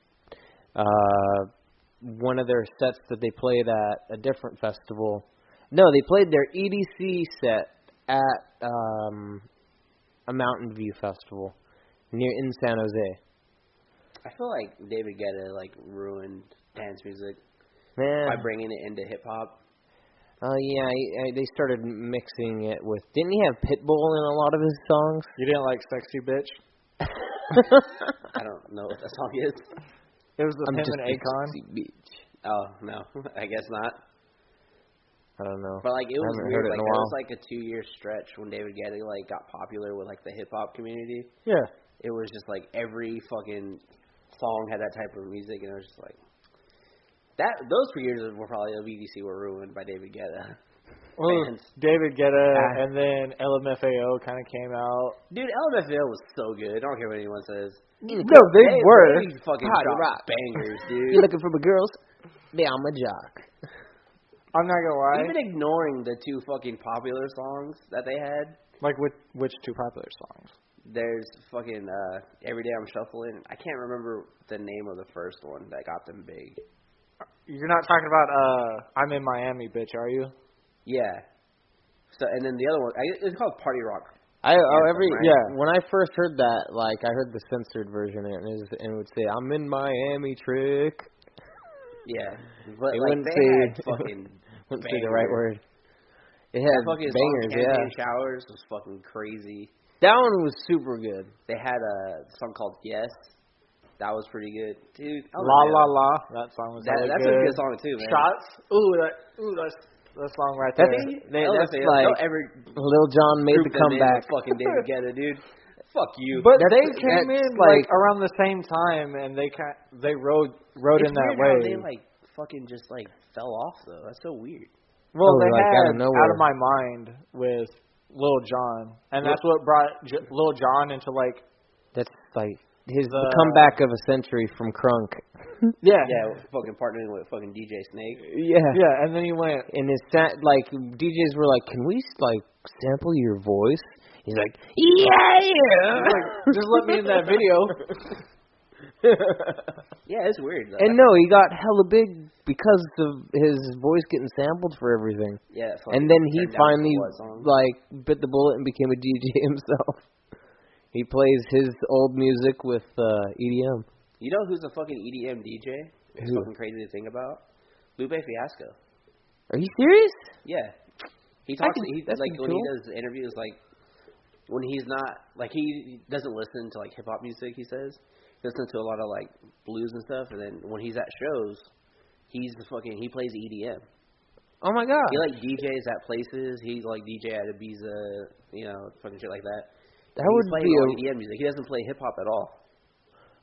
one of their sets that they played at a different festival. No, they played their EDC set at a Mountain View festival in San Jose. I feel like David Guetta ruined dance music by bringing it into hip hop. Yeah, they started mixing it with. Didn't he have Pitbull in a lot of his songs? You didn't like Sexy Bitch? I don't know what that song is. It was him and Akon. Beach. Oh no, I guess not. I don't know. But it was weird. It there was a 2-year stretch when David Guetta got popular with the hip hop community. Yeah. It was just every fucking song had that type of music, and it was just those 3 years were probably of EDC were ruined by David Guetta. Well, David Guetta and then LMFAO kind of came out. Dude, LMFAO was so good. I don't care what anyone says. No, they were. They fucking rock bangers, dude. You looking for my girls? Yeah, I'm a jock. I'm not gonna lie. Even ignoring the 2 fucking popular songs that they had. Which 2 popular songs? There's fucking Every Day I'm Shuffling. I can't remember the name of the first one that got them big. You're not talking about I'm in Miami, bitch, are you? Yeah. So and then the other one, it's called Party Rock. When I first heard that, I heard the censored version and it would say I'm in Miami trick. Yeah, but it wouldn't had fucking wouldn't say the right word. It had bangers, Champagne Showers was fucking crazy. That one was super good. They had a song called Yes. That was pretty good, dude. La La La. That song was really that's good. a good song too, man. Shots. That's the song right there. That's Lil Jon made the comeback. Fucking David Guetta, dude. Fuck you. But they came in around the same time, and they rode in that way. They fucking just fell off though. That's so weird. Well, they had Out of My Mind with Lil Jon, and that's what brought Lil Jon into like. That's like the comeback of a century from Crunk. Yeah, fucking partnering with fucking DJ Snake. Yeah, and then he went, and like DJs were like, "Can we like sample your voice?" He's like, "Yeah." He's like, just let me in that video. Yeah, it's weird though. And no, he got hella big because of his voice getting sampled for everything. Yeah, and then he finally like bit the bullet and became a DJ himself. He plays his old music with EDM. You know who's a fucking EDM DJ? It's fucking crazy to think about. Lupe Fiasco. Are you serious? Yeah. He talks. When he does interviews, like when he's not like he doesn't listen to like hip hop music. He says he listens to a lot of like blues and stuff. And then when he's at shows, he plays EDM. Oh my god. He like DJs at places. He like DJ at Ibiza. Fucking shit like that. That would be EDM music. He doesn't play hip hop at all.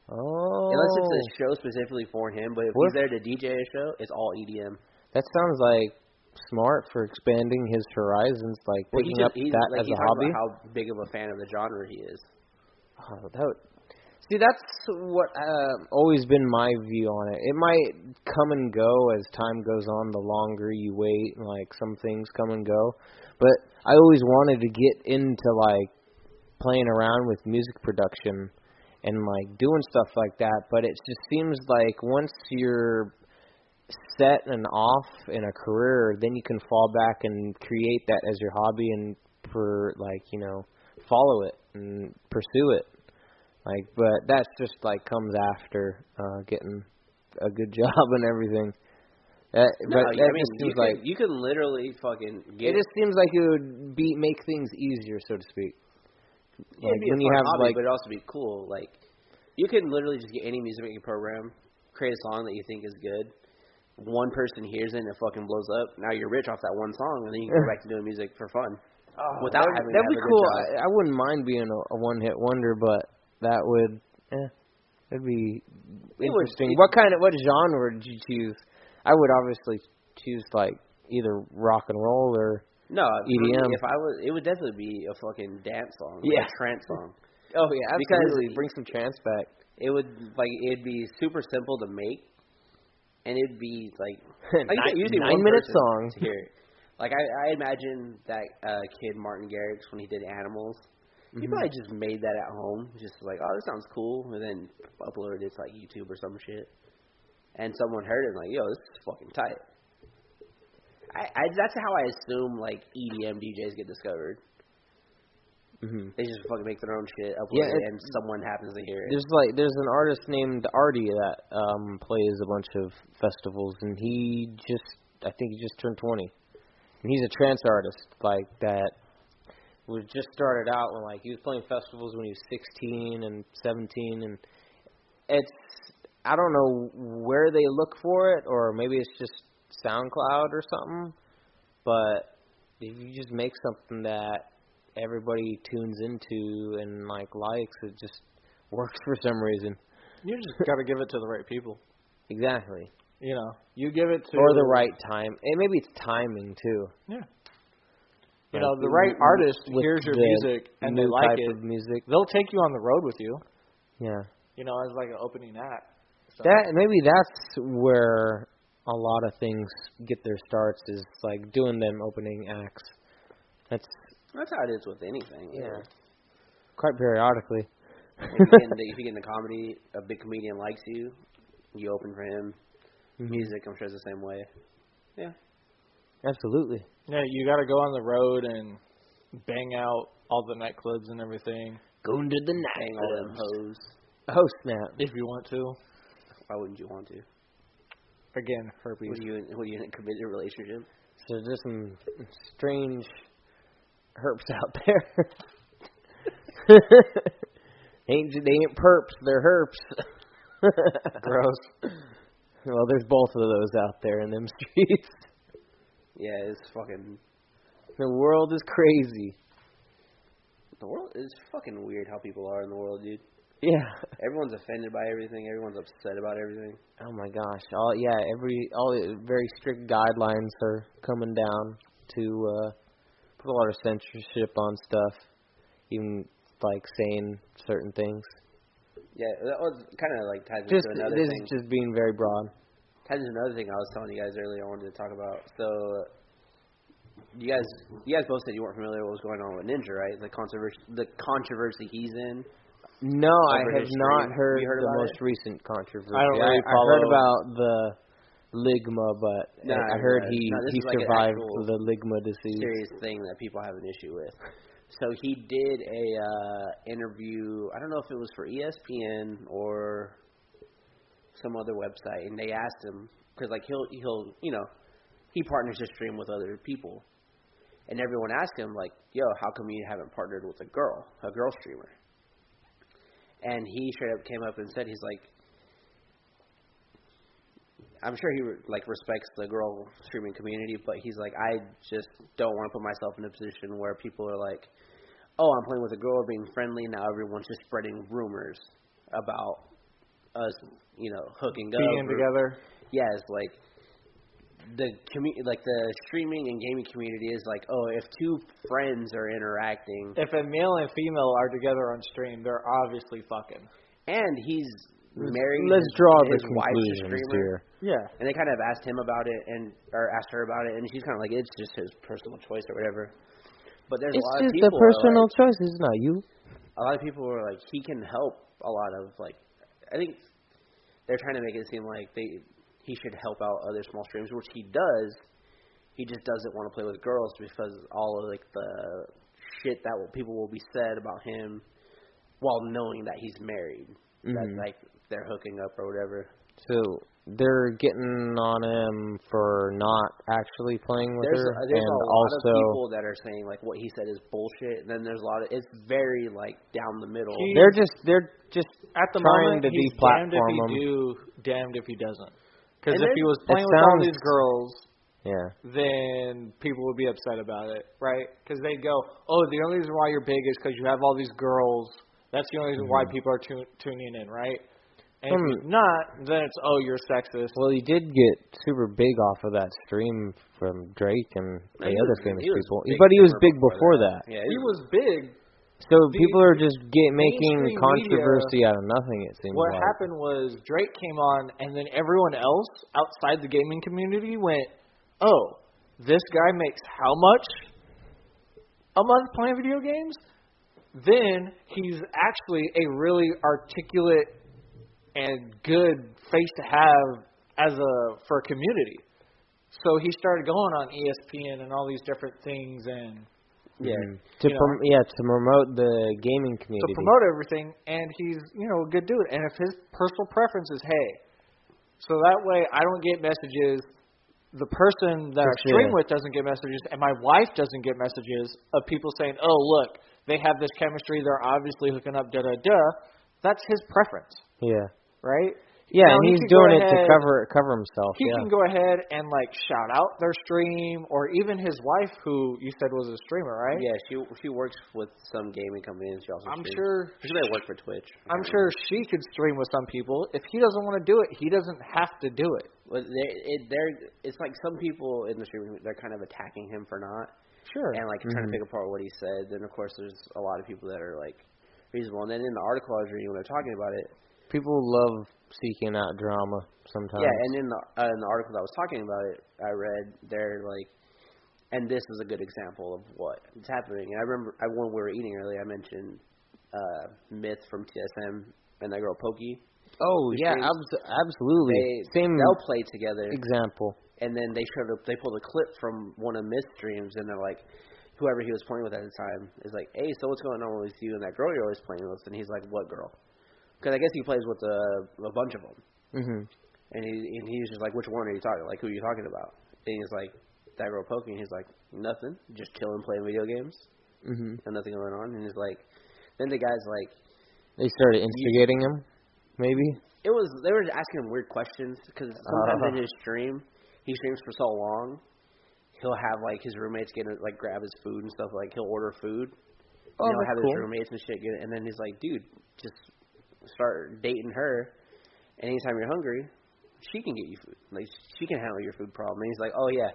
Oh. Unless it's a show specifically for him, but if he's there to DJ a show, it's all EDM. That sounds like smart for expanding his horizons, like picking up that as a hobby. About how big of a fan of the genre he is. Oh, that's what always been my view on it. It might come and go as time goes on. The longer you wait, like some things come and go. But I always wanted to get into like playing around with music production and like doing stuff like that, but it just seems like once you're set and off in a career, then you can fall back and create that as your hobby and follow it and pursue it. Like, but that's just like comes after getting a good job and everything. You can literally fucking get. It just seems like it would make things easier, so to speak. Yeah, it'd be a fun hobby, but it'd also be cool. Like, you can literally just get any music making program, create a song that you think is good. One person hears it and it fucking blows up. Now you're rich off that one song, and then you can go back to doing music for fun. Without having to have a cool. good job. I wouldn't mind being a one-hit wonder, but that would, it'd be interesting. What genre did you choose? I would obviously choose like either rock and roll or EDM. If I was, it would definitely be a fucking dance song, a trance song. Oh yeah, absolutely. Because bring some trance back. It'd be super simple to make, and it'd be like usually 9-minute songs. Here, like I imagine that kid Martin Garrix when he did Animals. He probably just made that at home, just like, oh, this sounds cool, and then uploaded it to like YouTube or some shit. And someone heard it and like, yo, this is fucking tight. That's how I assume like EDM DJs get discovered. They just fucking make their own shit, upload it, and someone happens to hear it. There's an artist named Artie that plays a bunch of festivals, and I think he just turned 20, and he's a trance artist like that. Was just started out when he was playing festivals when he was 16 and 17, and I don't know where they look for it, or maybe it's just SoundCloud or something, but if you just make something that everybody tunes into and likes, it just works for some reason. You just got to give it to the right people. Exactly. You give it to the right time, and maybe it's timing too. Yeah. The right artist hears your music and they like it. Music. They'll take you on the road with you. Yeah. As like an opening act. So. Maybe that's where a lot of things get their starts, is like doing them opening acts. That's how it is with anything. Yeah. Quite periodically. If you get into comedy, a big comedian likes you, you open for him. Music, I'm sure, is the same way. Yeah. Absolutely. Yeah, you got to go on the road and bang out all the nightclubs and everything. Going to the bang all them hoes. Oh, snap. If you want to. Why wouldn't you want to? Again, herpes. What are you in a committed relationship? So there's some strange herps out there. They ain't perps, they're herps. Gross. Well, there's both of those out there in them streets. Yeah, it's fucking... The world is crazy. The world is fucking weird how people are in the world, dude. Yeah. Everyone's offended by everything. Everyone's upset about everything. Oh my gosh. All the very strict guidelines are coming down to put a lot of censorship on stuff, even like saying certain things. Yeah, that was kind of like ties into another this thing. This is just being very broad. Ties into another thing I was telling you guys earlier I wanted to talk about. So, you guys both said you weren't familiar with what was going on with Ninja, right? The controversy he's in. No, I have not heard the most recent controversy. I heard about the ligma, but I heard he survived the ligma disease. Serious thing that people have an issue with. So he did a interview. I don't know if it was for ESPN or some other website, and they asked him because like he'll he partners his stream with other people, and everyone asked him like, "Yo, how come you haven't partnered with a girl streamer?" And he straight up came up and said, he's like, I'm sure he like respects the girl streaming community, but he's like, I just don't want to put myself in a position where people are like, oh, I'm playing with a girl, being friendly. Now everyone's just spreading rumors about us, hooking up, being together. Yes, like the streaming and gaming community is like, oh, if two friends are interacting, if a male and female are together on stream, they're obviously fucking. And he's married. Let's draw the his wife's a streamer. Here. Yeah. And they kind of asked him about it, or asked her about it, and she's kind of like, it's just his personal choice or whatever. But there's a lot of people. It's just the personal choice. It's not you. A lot of people are like, he can help a lot of like. I think they're trying to make it seem like he should help out other small streamers, which he does. He just doesn't want to play with girls because all of like the shit that people will be said about him, while knowing that he's married. Mm-hmm. That like they're hooking up or whatever. So they're getting on him for not actually playing with her. There's a lot of people that are saying like what he said is bullshit, and then there's a lot of it's very like down the middle. They're just at the trying moment to he's deplatform damned if he do, damned if he doesn't. Because if he was playing with all these girls, then people would be upset about it, right? Because they'd go, oh, the only reason why you're big is because you have all these girls. That's the only reason why people are tuning in, right? And if he's not, then it's, oh, you're sexist. Well, he did get super big off of that stream from Drake and the other famous people. But he was big before that. Yeah, he was big. So people are just making controversy out of nothing, it seems like. What happened was Drake came on, and then everyone else outside the gaming community went, oh, this guy makes how much a month playing video games? Then he's actually a really articulate and good face to have for a community. So he started going on ESPN and all these different things and to promote the gaming community. To promote everything, and he's a good dude. And if his personal preference is, hey, so that way I don't get messages, the person that I stream with doesn't get messages, and my wife doesn't get messages of people saying, oh, look, they have this chemistry, they're obviously hooking up, da-da-da. That's his preference. Yeah. Right? Yeah, and he's doing it to cover himself. He can go ahead and like shout out their stream, or even his wife, who you said was a streamer, right? Yeah, she works with some gaming companies. She also streams. Sure they work for Twitch. I'm sure she could stream with some people. If he doesn't want to do it, he doesn't have to do it. But it's like some people in the streaming, they're kind of attacking him for not. Sure. And like trying to pick apart what he said. Then of course there's a lot of people that are like reasonable. And then in the article I was reading when they're talking about it, people love seeking out drama sometimes. Yeah, and in the article that I was talking about it, I read they're like, and this is a good example of what's happening. And I remember when we were eating earlier, I mentioned Myth from TSM and that girl Pokey. Oh yeah, absolutely. They'll play together. Example. And then they pulled a clip from one of Myth's streams, and they're like, whoever he was playing with at the time is like, hey, so what's going on with you and that girl you're always playing with? And he's like, what girl? Because I guess he plays with a bunch of them. Mm-hmm. And he's just like, which one are you talking? Like, who are you talking about? And he's like, that girl Pokey. And he's like, nothing, just chilling, playing video games, and nothing going on. And he's like, then the guy's like, they started instigating him, maybe. They were asking him weird questions because sometimes in his stream, he streams for so long, he'll have like his roommates get like grab his food and stuff. Like he'll order food, and he'll have his roommates and shit get it. And then he's like, dude, just start dating her, and anytime you're hungry, she can get you food. Like she can handle your food problem. And he's like, oh yeah,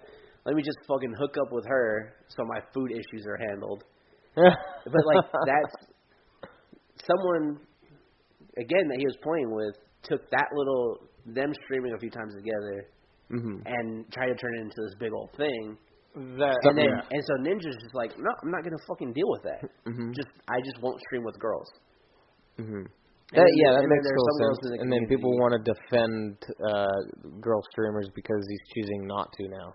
let me just fucking hook up with her so my food issues are handled. But, like, that's someone, again, that he was playing with, took that little, them streaming a few times together, and tried to turn it into this big old thing. And so Ninja's just like, no, I'm not going to fucking deal with that. I just won't stream with girls. That makes total sense. And then people want to defend girl streamers because he's choosing not to now.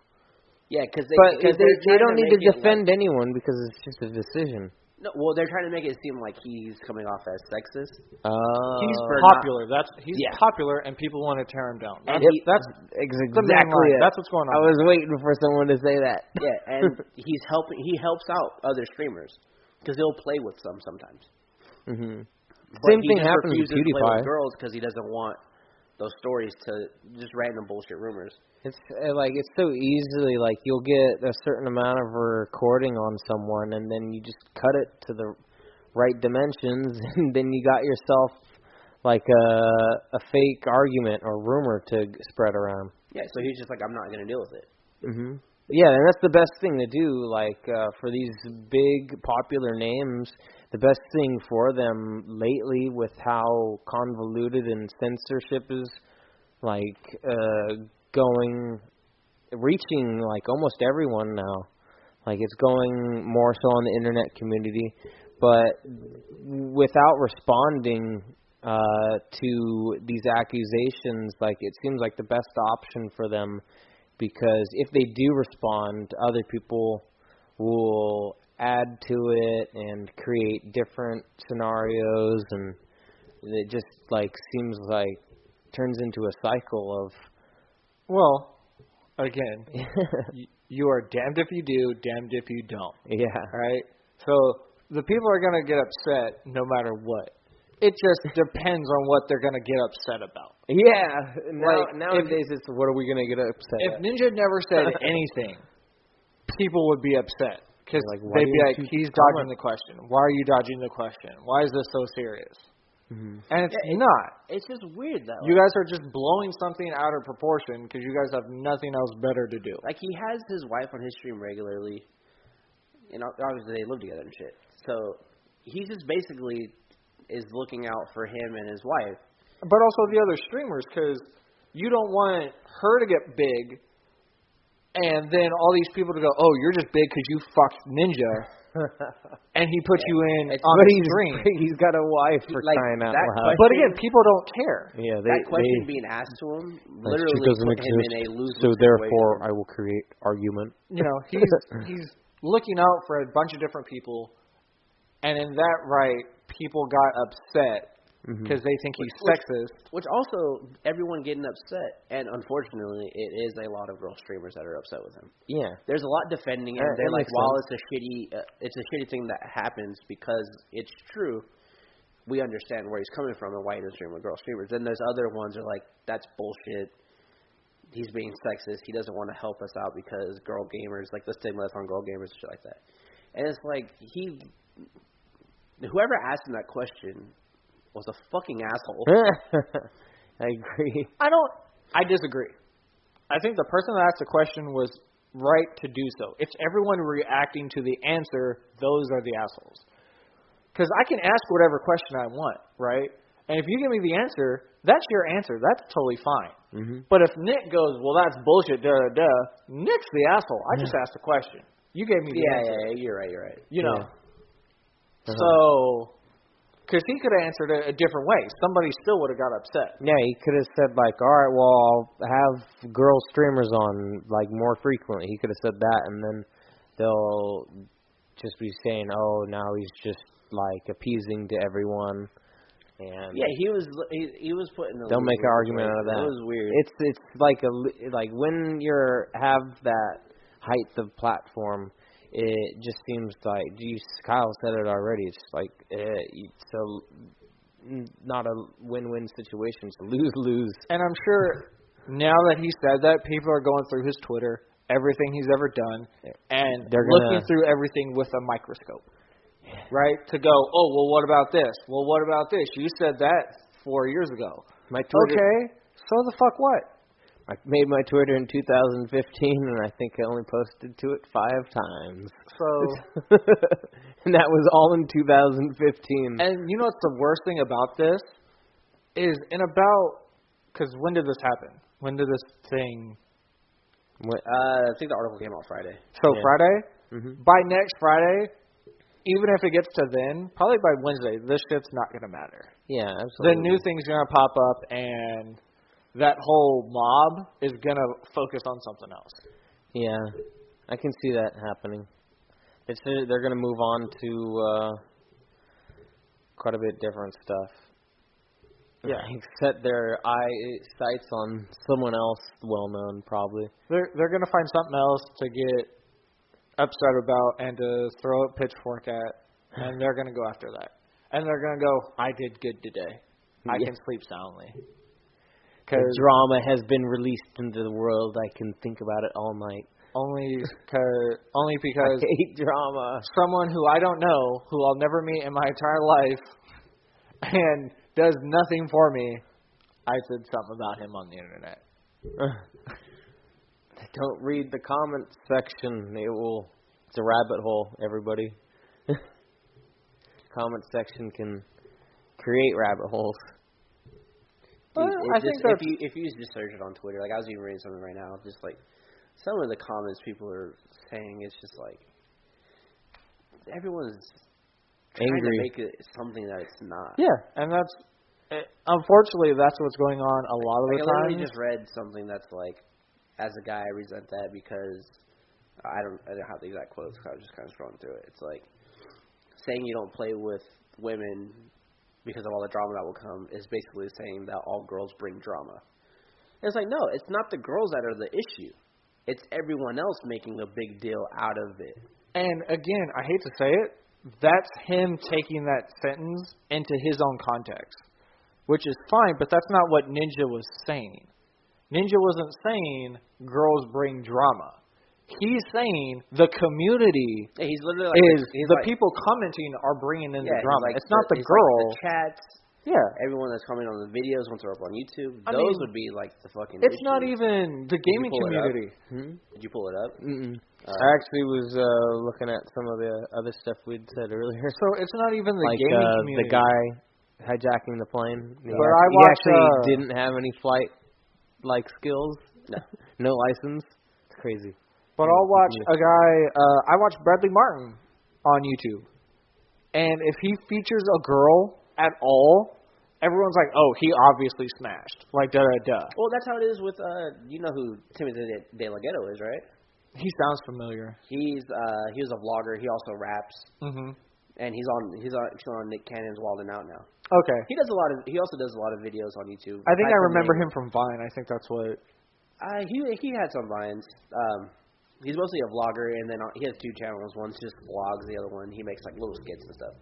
Yeah, because they don't need to defend anyone because it's just a decision. No, well, they're trying to make it seem like he's coming off as sexist. He's popular. He's popular, and people want to tear him down. That's exactly it. That's what's going on. I was waiting for someone to say that. Yeah, and he helps out other streamers because he'll play with some sometimes. Same thing happens with PewDiePie. Play with girls because he doesn't want those stories to just random bullshit rumors. It's it's so easily you'll get a certain amount of recording on someone and then you just cut it to the right dimensions and then you got yourself a fake argument or rumor to spread around. Yeah, so he's just like, I'm not going to deal with it. Yeah, and that's the best thing to do. For these big popular names, the best thing for them lately with how convoluted and censorship is reaching almost everyone now. It's going more so on the internet community, but without responding to these accusations, it seems like the best option for them, because if they do respond, other people will add to it and create different scenarios, and it just seems turns into a cycle of... Well, again, you are damned if you do, damned if you don't. Yeah. Right? So the people are going to get upset no matter what. It just depends on what they're going to get upset about. Yeah. Nowadays, it's what are we going to get upset If at? Ninja never said anything, people would be upset. Because they'd be like, he's dodging the question. Why are you dodging the question? Why is this so serious? And it's not. It's just weird, though. You guys are just blowing something out of proportion because you guys have nothing else better to do. He has his wife on his stream regularly. And obviously they live together and shit. So he just basically is looking out for him and his wife. But also the other streamers, because you don't want her to get big and then all these people to go, oh, you're just big because you fucked Ninja. And he put you in on the stream. He's got a wife for crying out loud. But again, people don't care. Yeah, that question being asked to him literally put him in a losing situation. So therefore, I will create argument. He's looking out for a bunch of different people, and in that people got upset because they think he's sexist. Which also, everyone getting upset, and unfortunately, it is a lot of girl streamers that are upset with him. Yeah, there's a lot defending him. They're like, while it's a shitty thing that happens because it's true, we understand where he's coming from and why he doesn't stream with girl streamers. Then there's other ones that are like, that's bullshit. He's being sexist. He doesn't want to help us out because girl gamers, the stigma that's on girl gamers and shit like that. And it's whoever asked him that question was a fucking asshole. I agree. I disagree. I think the person that asked the question was right to do so. It's everyone reacting to the answer, those are the assholes. Because I can ask whatever question I want, right? And if you give me the answer, that's your answer. That's totally fine. But if Nick goes, well, that's bullshit, Nick's the asshole. I just asked a question. You gave me the answer. Yeah, you're right. You know. So... Because he could have answered it a different way. Somebody still would have got upset. Yeah, he could have said, all right, well, I'll have girl streamers on, more frequently. He could have said that, and then they'll just be saying, oh, now he's just, appeasing to everyone. And yeah, he was putting the... They'll make an argument out of that. It was weird. It's when you have that height of platform... It just seems Kyle said it already. It's not a win-win situation. It's a lose-lose. And I'm sure now that he said that, people are going through his Twitter, everything he's ever done, and they're looking through everything with a microscope, right? To go, oh, well, what about this? Well, what about this? You said that 4 years ago. My Twitter, okay, so the fuck what? I made my Twitter in 2015, and I think I only posted to it 5 times. So, and that was all in 2015. And you know what's the worst thing about this is because when did this happen? When did this thing? I think the article came out Friday. So Friday? Mm-hmm. By next Friday, even if it gets to then, probably by Wednesday, this shit's not going to matter. Yeah, absolutely. The new thing's going to pop up, and that whole mob is going to focus on something else. Yeah, I can see that happening. They're going to move on to quite a bit different stuff. Yeah, set their sights on someone else well-known, probably. They're going to find something else to get upset about and to throw a pitchfork at, and they're going to go after that. And they're going to go, I did good today. I can sleep soundly. The drama has been released into the world. I can think about it all night. Only because I hate drama. Someone who I don't know, who I'll never meet in my entire life, and does nothing for me, I said something about him on the internet. Don't read the comment section. It's a rabbit hole, everybody. Comment section can create rabbit holes. I think if you just search it on Twitter, like I was even reading something right now, just like some of the comments people are saying, it's just like everyone's trying to make it something that it's not. Yeah, and unfortunately that's what's going on a lot of the time. I literally just read something that's like, as a guy, I resent that because I don't have the exact quotes. I was just kind of scrolling through it. It's like saying you don't play with women because of all the drama that will come is basically saying that all girls bring drama. And it's like, no, it's not the girls that are the issue. It's everyone else making a big deal out of it. And again, I hate to say it, that's him taking that sentence into his own context, which is fine, but that's not what Ninja was saying. Ninja wasn't saying girls bring drama. He's saying the community he's literally like, people commenting are bringing in the drama. Like it's not the girl. Like the chats. Yeah. Everyone that's commenting on the videos once they're up on YouTube. Those would be like the fucking It's issue. not even the gaming community. Did you pull it up? Mm-mm. I actually was looking at some of the other stuff we'd said earlier. So it's not even the gaming community. The guy hijacking the plane. He actually didn't have any flight skills. No license. It's crazy. But I'll watch a guy, I watch Bradley Martin on YouTube. And if he features a girl at all, everyone's like, oh, he obviously smashed. Like, da-da-da. Well, that's how it is with, you know who Timothy De La Ghetto is, right? He sounds familiar. He was a vlogger. He also raps. Mm-hmm. And he's on Nick Cannon's Wild 'N Out now. Okay. He also does a lot of videos on YouTube. I think I remember him from Vine. I think that's what. He had some Vines. He's mostly a vlogger, and then he has 2 channels. One's just vlogs, the other one he makes like little skits and stuff.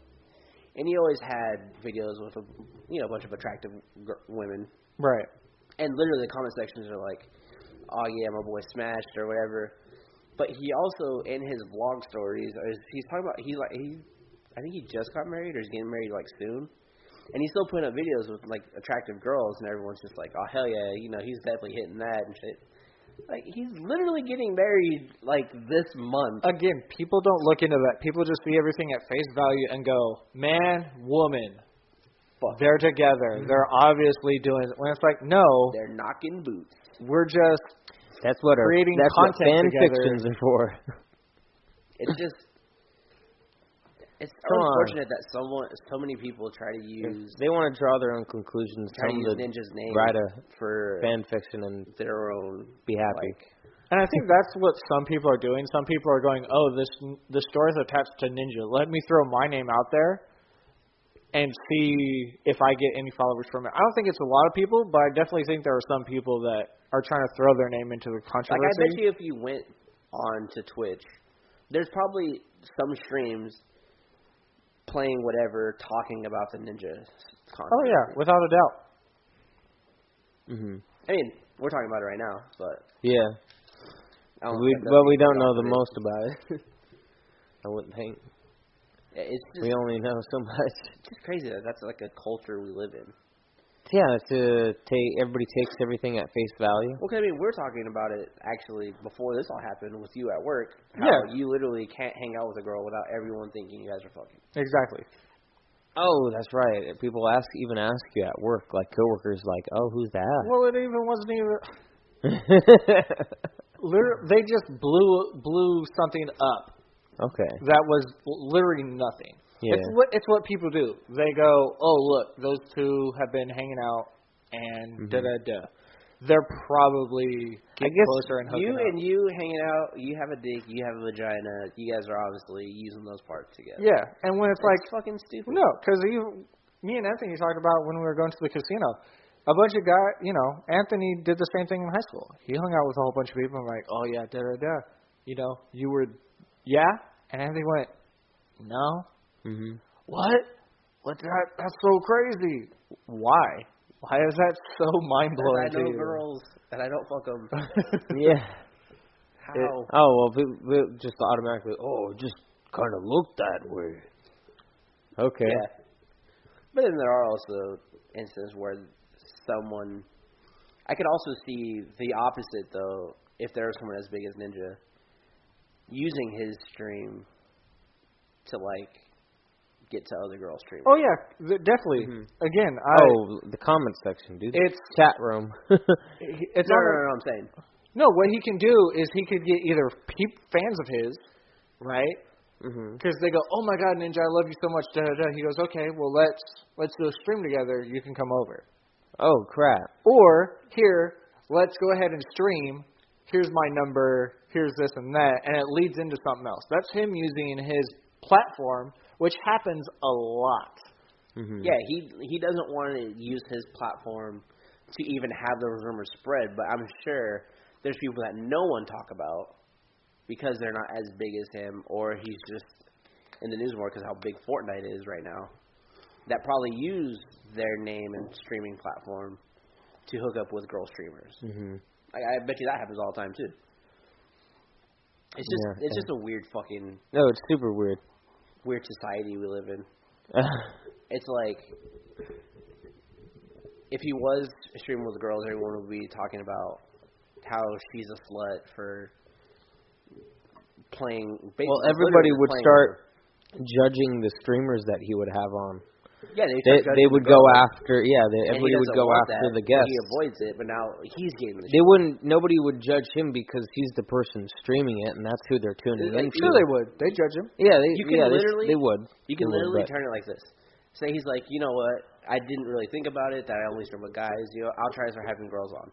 And he always had videos with a bunch of attractive women. Right. And literally the comment sections are like, "Oh yeah, my boy smashed" or whatever. But he also in his vlog stories, he's talking about I think he just got married or he's getting married like soon. And he's still putting up videos with like attractive girls, and everyone's just like, "Oh hell yeah, he's definitely hitting that and shit." Like, he's literally getting married, like, this month. Again, people don't look into that. People just see everything at face value and go, man, woman, they're together. They're obviously doing it. When it's like, no. They're knocking boots. We're just creating content what fan together. fictions are for. It's just... It's unfortunate that so many people try to use... They want to draw their own conclusions. Try to use Ninja's name write for fan fiction and their own... Be happy. And I think that's what some people are doing. Some people are going, oh, the story's attached to Ninja. Let me throw my name out there and see if I get any followers from it. I don't think it's a lot of people, but I definitely think there are some people that are trying to throw their name into the controversy. Like, I bet you if you went on to Twitch, there's probably some streams... playing whatever, talking about the Ninja content. Oh, yeah, without a doubt. Mm-hmm. I mean, we're talking about it right now, but... Yeah. We don't know the most about it. I wouldn't think. It's just, we only know so much. It's just crazy that that's like a culture we live in. everybody takes everything at face value. Well, 'cause, I mean, we're talking about it actually before this all happened with you at work. How you literally can't hang out with a girl without everyone thinking you guys are fucking. Exactly. Oh, that's right. People ask you at work, like coworkers, like, "Oh, who's that?" Well, it even wasn't even. Literally, they just blew something up. Okay. That was literally nothing. Yeah. It's what people do. They go, oh look, those two have been hanging out, and They're probably getting closer and hooking up. You hanging out, you have a dick, you have a vagina. You guys are obviously using those parts together. Yeah, and when it's like fucking stupid. No, because me and Anthony talked about when we were going to the casino. A bunch of guys, Anthony did the same thing in high school. He hung out with a whole bunch of people. I'm like, oh yeah, you were, yeah, and Anthony went, no. Mm-hmm. What? That's so crazy. Why? Why is that so mind-blowing to you? I know girls, and I don't fuck them. Yeah. How? Well, just automatically, just kind of look that way. Okay. Yeah. But then there are also instances where someone... I could also see the opposite, though, if there was someone as big as Ninja using his stream to, get to other girls' streamers. Oh, yeah, definitely. Mm-hmm. Again, the comment section, dude. It's chat room. It's no, I'm saying. No, what he can do is he could get either fans of his, right? Because they go, oh, my God, Ninja, I love you so much. Da, da, da. He goes, okay, well, let's do a stream together. You can come over. Oh, crap. Or, here, let's go ahead and stream. Here's my number. Here's this and that. And it leads into something else. That's him using his platform, which happens a lot. Mm-hmm. Yeah, he doesn't want to use his platform to even have those rumors spread, but I'm sure there's people that no one talk about because they're not as big as him, or he's just in the news more because how big Fortnite is right now, that probably use their name and streaming platform to hook up with girl streamers. Mm-hmm. I bet you that happens all the time, too. It's just a weird fucking... No, it's super weird. Weird society we live in. It's like, if he was streaming with girls, everyone would be talking about how she's a slut for playing. Well, everybody would start judging the streamers that he would have on. Yeah, they would go after. Yeah, everybody would go after the guests. He avoids it, but now he's getting the. They wouldn't. Nobody would judge him because he's the person streaming it, and that's who they're tuning into. Sure, they would. They judge him. Yeah, they would. You can literally turn it like this. Say he's like, you know what? I didn't really think about it. That I only stream with guys. I'll try to start having girls on,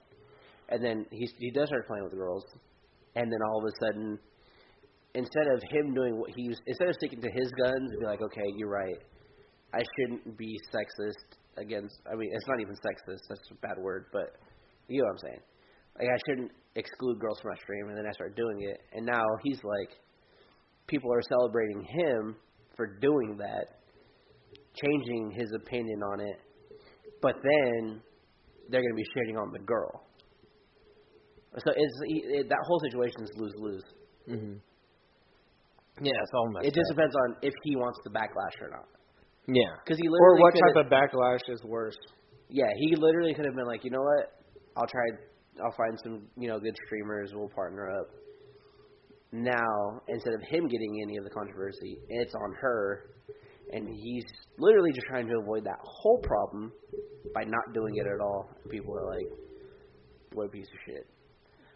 and then he does start playing with girls, and then all of a sudden, instead of him doing instead of sticking to his guns and be like, okay, you're right. I shouldn't be sexist against... I mean, it's not even sexist. That's a bad word, but you know what I'm saying. Like, I shouldn't exclude girls from my stream, and then I start doing it. And now he's like... People are celebrating him for doing that, changing his opinion on it, but then they're going to be shitting on the girl. So that whole situation is lose-lose. Mm-hmm. Yeah, it's all messed It just depends on if he wants the backlash or not. Yeah. Or what type of backlash is worse. Yeah, he literally could have been like, you know what? I'll find some, good streamers. We'll partner up. Now, instead of him getting any of the controversy, it's on her. And he's literally just trying to avoid that whole problem by not doing it at all. People are like, what a piece of shit.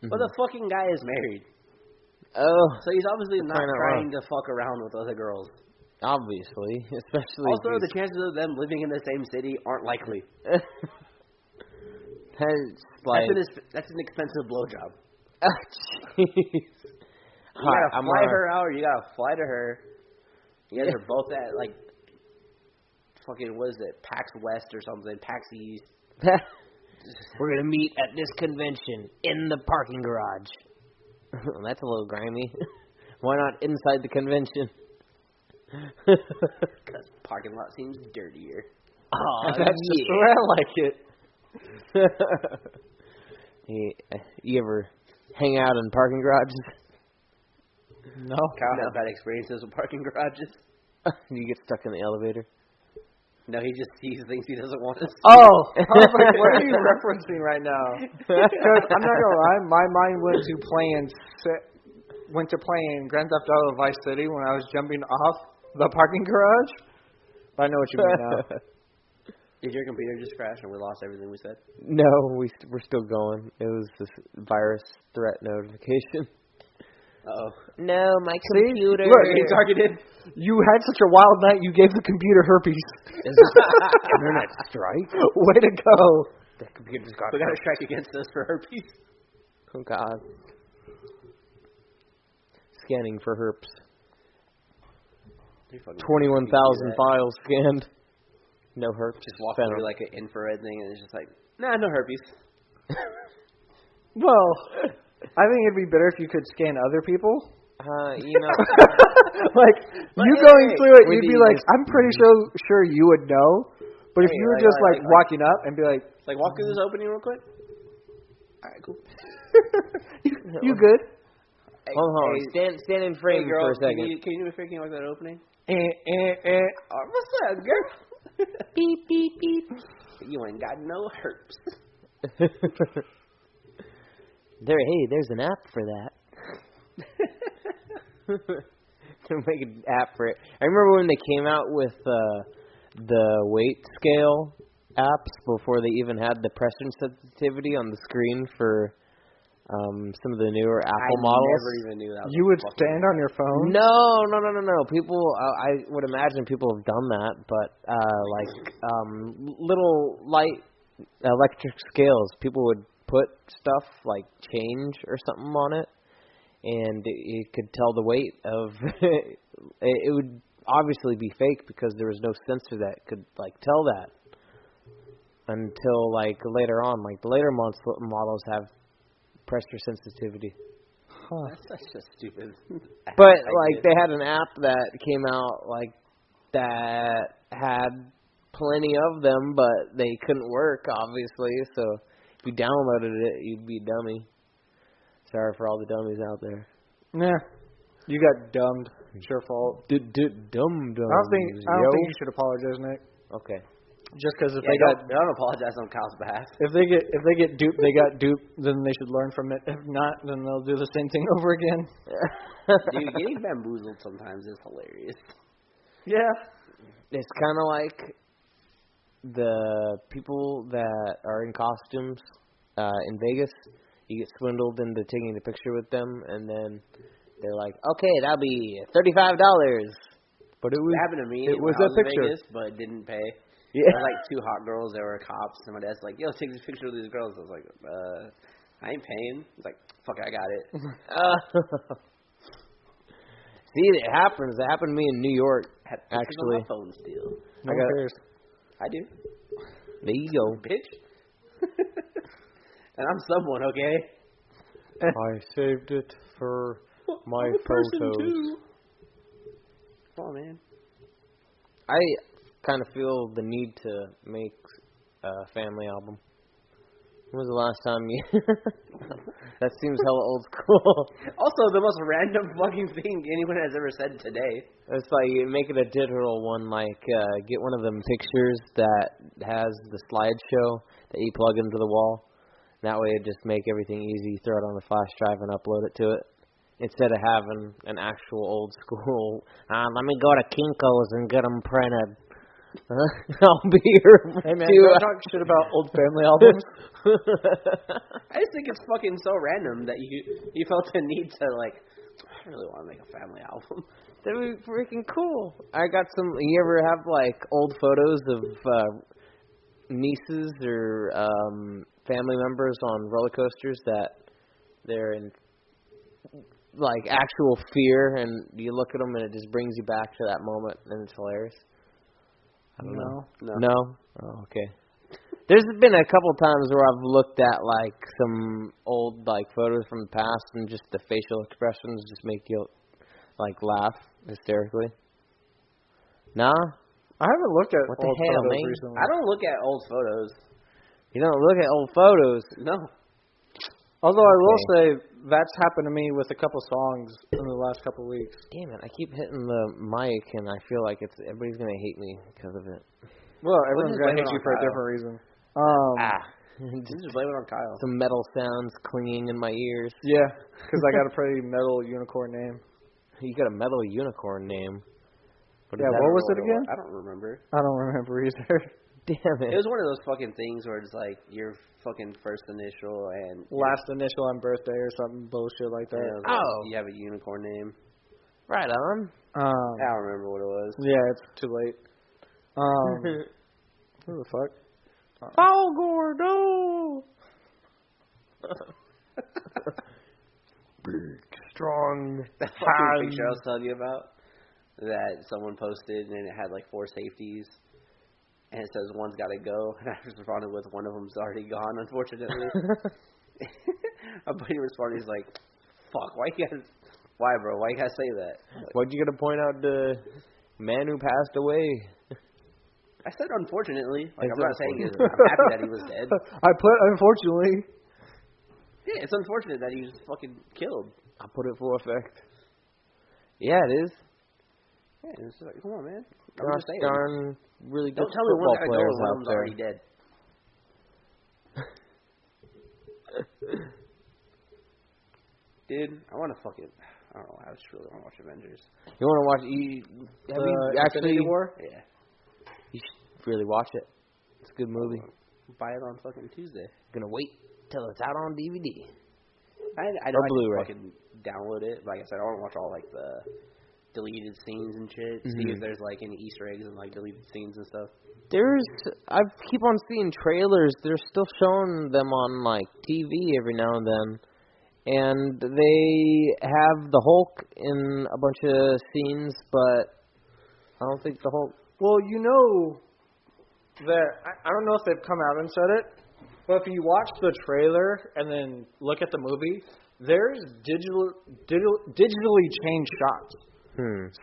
Mm-hmm. But the fucking guy is married. Oh. So he's obviously not trying to fuck around with other girls. Obviously, especially. Also, the chances of them living in the same city aren't likely. That's an expensive blowjob. Oh, jeez. You gotta fly her out, or you gotta fly to her. You guys are both at fucking what is it, PAX West or something, PAX East. We're gonna meet at this convention in the parking garage. That's a little grimy. Why not inside the convention? Because parking lot seems dirtier. Oh, that's just the way I like it. You ever hang out in parking garages? No. Kyle has bad experiences with parking garages. You get stuck in the elevator. No, he just sees things he doesn't want to see. Oh, I was like, what are you referencing right now? Because I'm not gonna lie, my mind went to playing Grand Theft Auto Vice City when I was jumping off the parking garage. But I know what you mean now. Did your computer just crash and we lost everything we said? No, we're still going. It was this virus threat notification. Uh-oh. No, my computer. Look, Getting targeted. You had such a wild night, you gave the computer herpes. Internet strike. Way to go. The computer's got. We got a strike against us for herpes. Oh God. Scanning for herpes. 21,000 files scanned. No herpes. Just walk through like an infrared thing and it's just like, nah, no herpes. Well, I think it'd be better if you could scan other people. You know. Like, you going through it, you'd be like, I'm pretty sure you would know. But if you were just like walking up and be like, walk through this opening real quick. All right, cool. you good? Hold on. Stand in frame girl, for a second. Can you do me a favor? Can you walk that opening? What's up, girl? Beep, beep, beep. You ain't got no herpes. There's an app for that. To make an app for it. I remember when they came out with the weight scale apps before they even had the pressure sensitivity on the screen for some of the newer Apple models. I never even knew that. You would stand on your phone? No. People, I would imagine people have done that, but little light electric scales, people would put stuff like change or something on it, and it could tell the weight of. It would obviously be fake because there was no sensor that could tell that until later on. Like the later models have pressure sensitivity. Huh. That's such a stupid. But they had an app that came out that had plenty of them, but they couldn't work obviously. So if you downloaded it, you'd be a dummy. Sorry for all the dummies out there. Nah, you got dumbed. It's your fault. Dumb. I don't think you should apologize, Nick. Okay. Just because don't apologize on Kyle's behalf. If they get duped, they got duped. Then they should learn from it. If not, then they'll do the same thing over again. Dude, getting bamboozled sometimes is hilarious. Yeah. It's kind of like the people that are in costumes in Vegas. You get swindled into taking a picture with them, and then they're like, "Okay, that'll be $35." But it happened to me. It was a picture, Vegas, but didn't pay. Yeah. There were two hot girls that were cops, and my dad's like, "Yo, take this picture of these girls." I was like, "I ain't paying." He's like, "Fuck it, I got it." See, it happens. It happened to me in New York. Actually, on my phone still. No one cares. I do. There you go, bitch. And I'm someone, okay? I saved it for my photos. Too. Come on, man. I kind of feel the need to make a family album. When was the last time you... That seems hella old school. Also, the most random fucking thing anyone has ever said today. It's like, you make it a digital one, get one of them pictures that has the slideshow that you plug into the wall. That way it just make everything easy. Throw it on the flash drive and upload it to it. Instead of having an actual old school, let me go to Kinko's and get them printed. I'll be here. Hey man, don't talk shit about old family albums. I just think it's fucking so random that you felt the need to I really want to make a family album. That'd be freaking cool. I got some. You ever have old photos of nieces or family members on roller coasters that they're in actual fear, and you look at them and it just brings you back to that moment, and it's hilarious. I don't know. No? Oh, okay. There's been a couple times where I've looked at some old photos from the past, and just the facial expressions just make you laugh hysterically. Nah? I haven't looked at old photos man? recently. I don't look at old photos. You don't look at old photos? No. Although I will say that's happened to me with a couple songs in the last couple weeks. Damn it! I keep hitting the mic, and I feel like everybody's gonna hate me because of it. Well, everyone's going to hate you for a different reason. Just blame it on Kyle. Some metal sounds clinging in my ears. Yeah, because I got a pretty metal unicorn name. You got a metal unicorn name. What was it again? I don't remember. I don't remember either. Damn it. It was one of those fucking things where it's like your fucking first initial and last initial on birthday or something bullshit like that. Like, you have a unicorn name. Right on. I don't remember what it was. Yeah, it's too late. Who the fuck? Oh, Gordo! Big, strong, that fucking picture I was telling you about that someone posted and it had like 4 safeties and it says one's got to go, and I responded with one of them's already gone, unfortunately. My buddy responded, he's like, fuck, why, bro? Why you gotta say that? Why'd you gotta point out the man who passed away? I said unfortunately. Like, I'm not saying it. I'm happy that he was dead. I put unfortunately. Yeah, it's unfortunate that he was fucking killed. I put it for effect. Yeah, it is. Yeah, it's just like, come on, man. I'm just saying. Darn really good Don't tell me one gotta go and one of them's there. already dead. Dude, I want to fucking... I don't know. I just really want to watch Avengers. You want to watch... Have you actually... War? Yeah. You should really watch it. It's a good movie. Buy it on fucking Tuesday. Gonna wait till it's out on DVD. I or Blu-ray. Fucking download it. Like I said, I want to watch all like the deleted scenes and shit. Mm-hmm. See if there's like any Easter eggs and like deleted scenes and stuff. I keep on seeing trailers. They're still showing them on like TV every now and then. And they have the Hulk in a bunch of scenes, but I don't think the Hulk... Well, you know that... I don't know if they've come out and said it, but if you watch the trailer and then look at the movie, there's digitally changed shots.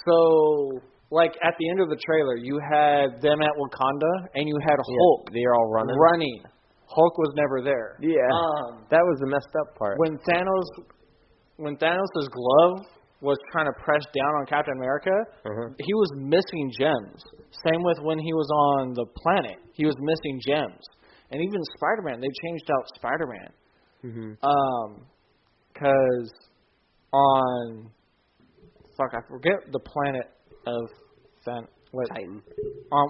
So, like, at the end of the trailer, you had them at Wakanda, and you had Hulk. They're all running. Hulk was never there. Yeah, that was the messed up part. When Thanos' glove was trying to press down on Captain America, he was missing gems. Same with when he was on the planet. He was missing gems. And even Spider-Man, they changed out Spider-Man. Because on... Fuck, I forget the planet of Titan.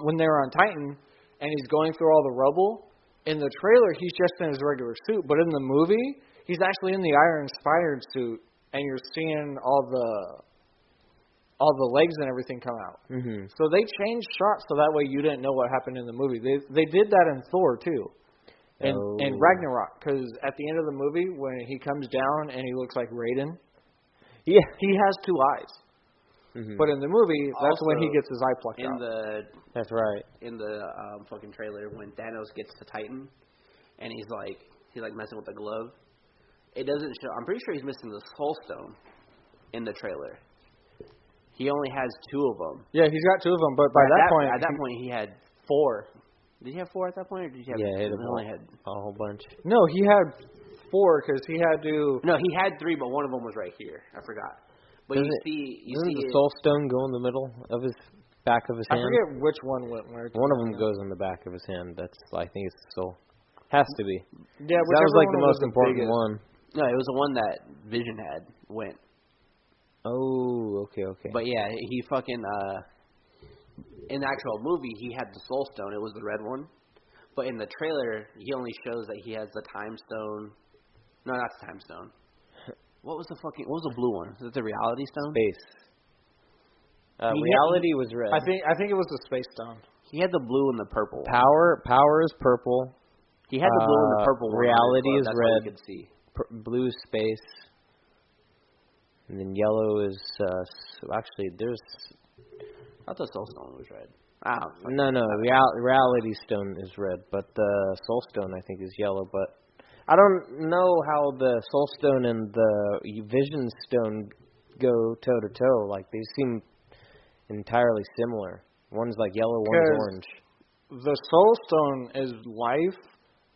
When they were on Titan, and he's going through all the rubble... In the trailer, he's just in his regular suit, but in the movie, he's actually in the Iron-inspired suit, and you're seeing all the legs and everything come out. So they changed shots so that way you didn't know what happened in the movie. They did that in Thor too, and Ragnarok, because at the end of the movie when he comes down and he looks like Raiden, he has 2 eyes. But in the movie, that's when he gets his eye plucked out. That's right. In the fucking trailer, when Thanos gets to Titan, and he's like messing with the glove, it doesn't show. I'm pretty sure he's missing the Soul Stone in the trailer. He only has 2 of them. Yeah, he's got 2 of them, but at that point, he had 4. Did he have 4 at that point, or did he have? Yeah, he only had a whole bunch. No, he had 4 because he had to. No, he had 3, but one of them was right here. I forgot. But doesn't the Soul Stone go in the middle of his back of his hand? I forget which one went where. One of them goes in the back of his hand. I think it's the soul. Has to be. Yeah, that was like the most important one. No, it was the one that Vision had went. Oh, okay. But yeah, he fucking in the actual movie he had the Soul Stone. It was the red one. But in the trailer, he only shows that he has the Time Stone. No, not the Time Stone. What was the blue one? Is it the Reality Stone? Space. Reality was red. I think it was the Space Stone. He had the blue and the purple. Power is purple. He had the blue and the purple one. Reality is That's red. What you could see. Blue is space. And then yellow is actually there's. I thought Soul Stone was red. No. Reality Stone is red, but the Soul Stone I think is yellow. But I don't know how the Soul Stone and the Vision Stone go toe to toe. Like they seem entirely similar. One's like yellow, one's orange. The Soul Stone is life.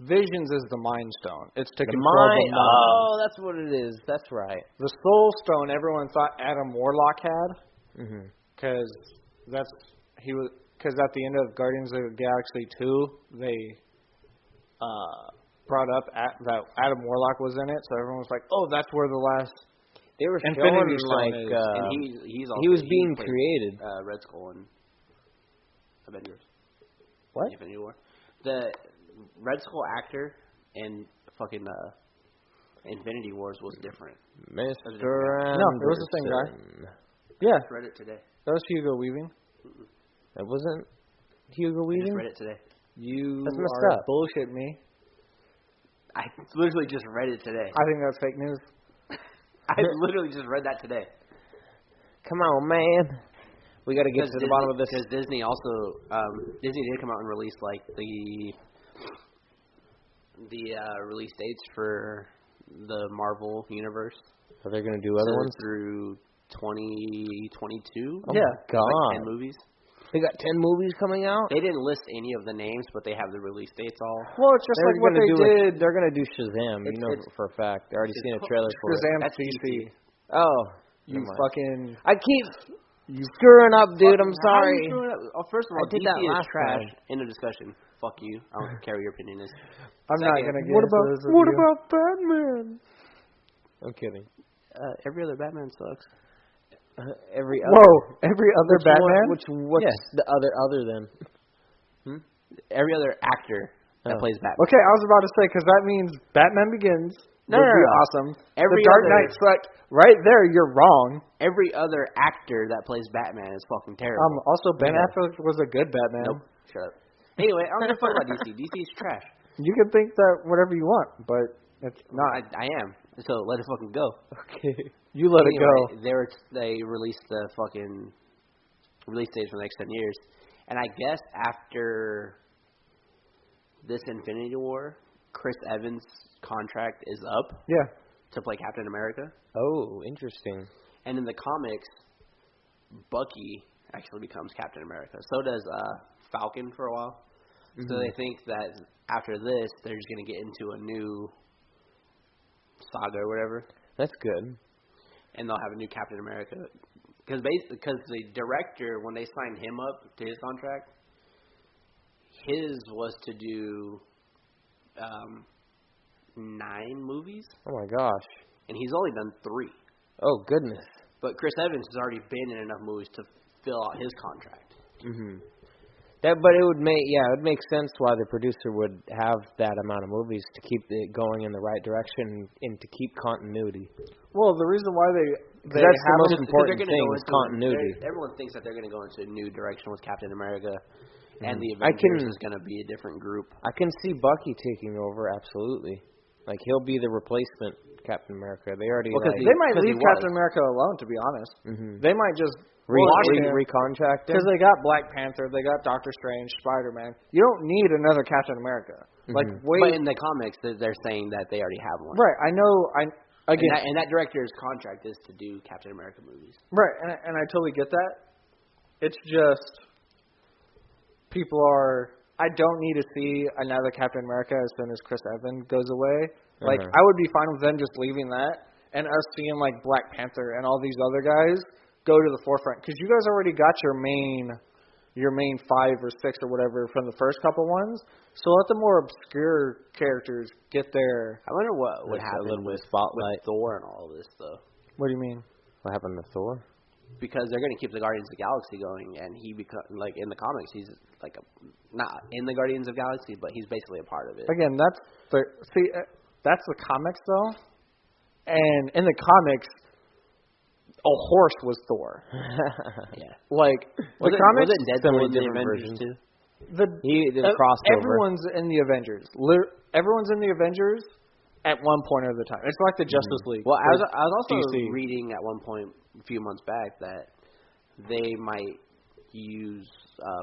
Visions is the Mind Stone. It's to control the mind. Oh, that's what it is. That's right. The Soul Stone, everyone thought Adam Warlock had, because because at the end of Guardians of the Galaxy 2, they brought up that Adam Warlock was in it, so everyone was like, "Oh, that's where the last." They were Infinity showing Stone like is. And he was being created. Red Skull and Avengers. What? Infinity War. The Red Skull actor in fucking Infinity Wars was different. Mr. No, it was the same guy. Yeah, I just read it today. that was Hugo Weaving. That wasn't Hugo I Weaving. just read it today. You That's messed are up. bullshit me. I literally just read it today. I think that's fake news. I literally just read that today. Come on, man. We got to get to the bottom of this. Because Disney also, Disney did come out and release like the release dates for the Marvel universe. Are they going to do other ones through 2022? Oh Yeah. my God. Like 10 movies. They got 10 movies coming out. They didn't list any of the names, but they have the release dates all. Well, it's just like what they did. They're going to do Shazam. You know for a fact. I already seen a trailer for it. Shazam That's DC. Oh, You never mind. fucking. I keep screwing up, dude. I'm sorry. Oh, first of all, I did DC that is last trash. time. End of discussion. Fuck you. I don't care what your opinion is. I'm not Second, gonna get into this with What you. about Batman? I'm kidding. Every other Batman sucks. Every other. Whoa! Every other Which Batman. What's Yes. the other than? Every other actor that Oh. plays Batman. Okay, I was about to say because that means Batman Begins No, would no, be no. awesome. Every The Dark other- Knight sucked. Right there, you're wrong. Every other actor that plays Batman is fucking terrible. Also, Ben Yeah. Affleck was a good Batman. Nope. Shut up. Anyway, I don't give a fuck about DC. DC is trash. You can think that whatever you want, but it's not. I am. So let it fucking go. Okay. You let it go. They released the fucking release dates for the next 10 years. And I guess after this Infinity War, Chris Evans' contract is up Yeah. to play Captain America. Oh, interesting. And in the comics, Bucky actually becomes Captain America. So does Falcon for a while. Mm-hmm. So they think that after this, they're just going to get into a new saga or whatever. That's good. And they'll have a new Captain America. Because the director, when they signed him up to his contract, his was to do 9 movies. Oh my gosh. And he's only done 3. Oh goodness. But Chris Evans has already been in enough movies to fill out his contract. Mhm. But it would make sense why the producer would have that amount of movies to keep it going in the right direction and to keep continuity. Well, the reason why they That's the most them- important thing is continuity. Everyone thinks that they're going to go into a new direction with Captain America, and the I Avengers can- is going to be a different group. I can see Bucky taking over absolutely. Like he'll be the replacement Captain America. They already Well, 'cause like They might Because he leave was. Captain America alone, to be honest. Mhm. They might just recontract him. because they got Black Panther, they got Doctor Strange, Spider-Man. You don't need another Captain America. Like Mhm. wait, But in the comics, they're saying that they already have one. right? I know. Again, And that director's contract is to do Captain America movies. right, and I totally get that. It's just people are. I don't need to see another Captain America as soon as Chris Evans goes away. Like I would be fine with them just leaving that and us seeing like Black Panther and all these other guys go to the forefront because you guys already got your main 5 or 6 or whatever from the first couple ones. So let the more obscure characters get there. I wonder what would That's a happen little with spotlight. Thor and all of this, though. What do you mean? What happened to Thor? Because they're going to keep the Guardians of the Galaxy going, and he like in the comics, he's like not in the Guardians of the Galaxy, but he's basically a part of it. Again, that's the comics though, and in the comics, a horse was Thor. Yeah. Like the comics, wasn't so Deadpool many in the different Avengers versions. too? The crossover. everyone's in the Avengers. Everyone's in the Avengers at one point or the time. It's like the Justice League. Well, I was also DC. reading at one point a few months back that they might use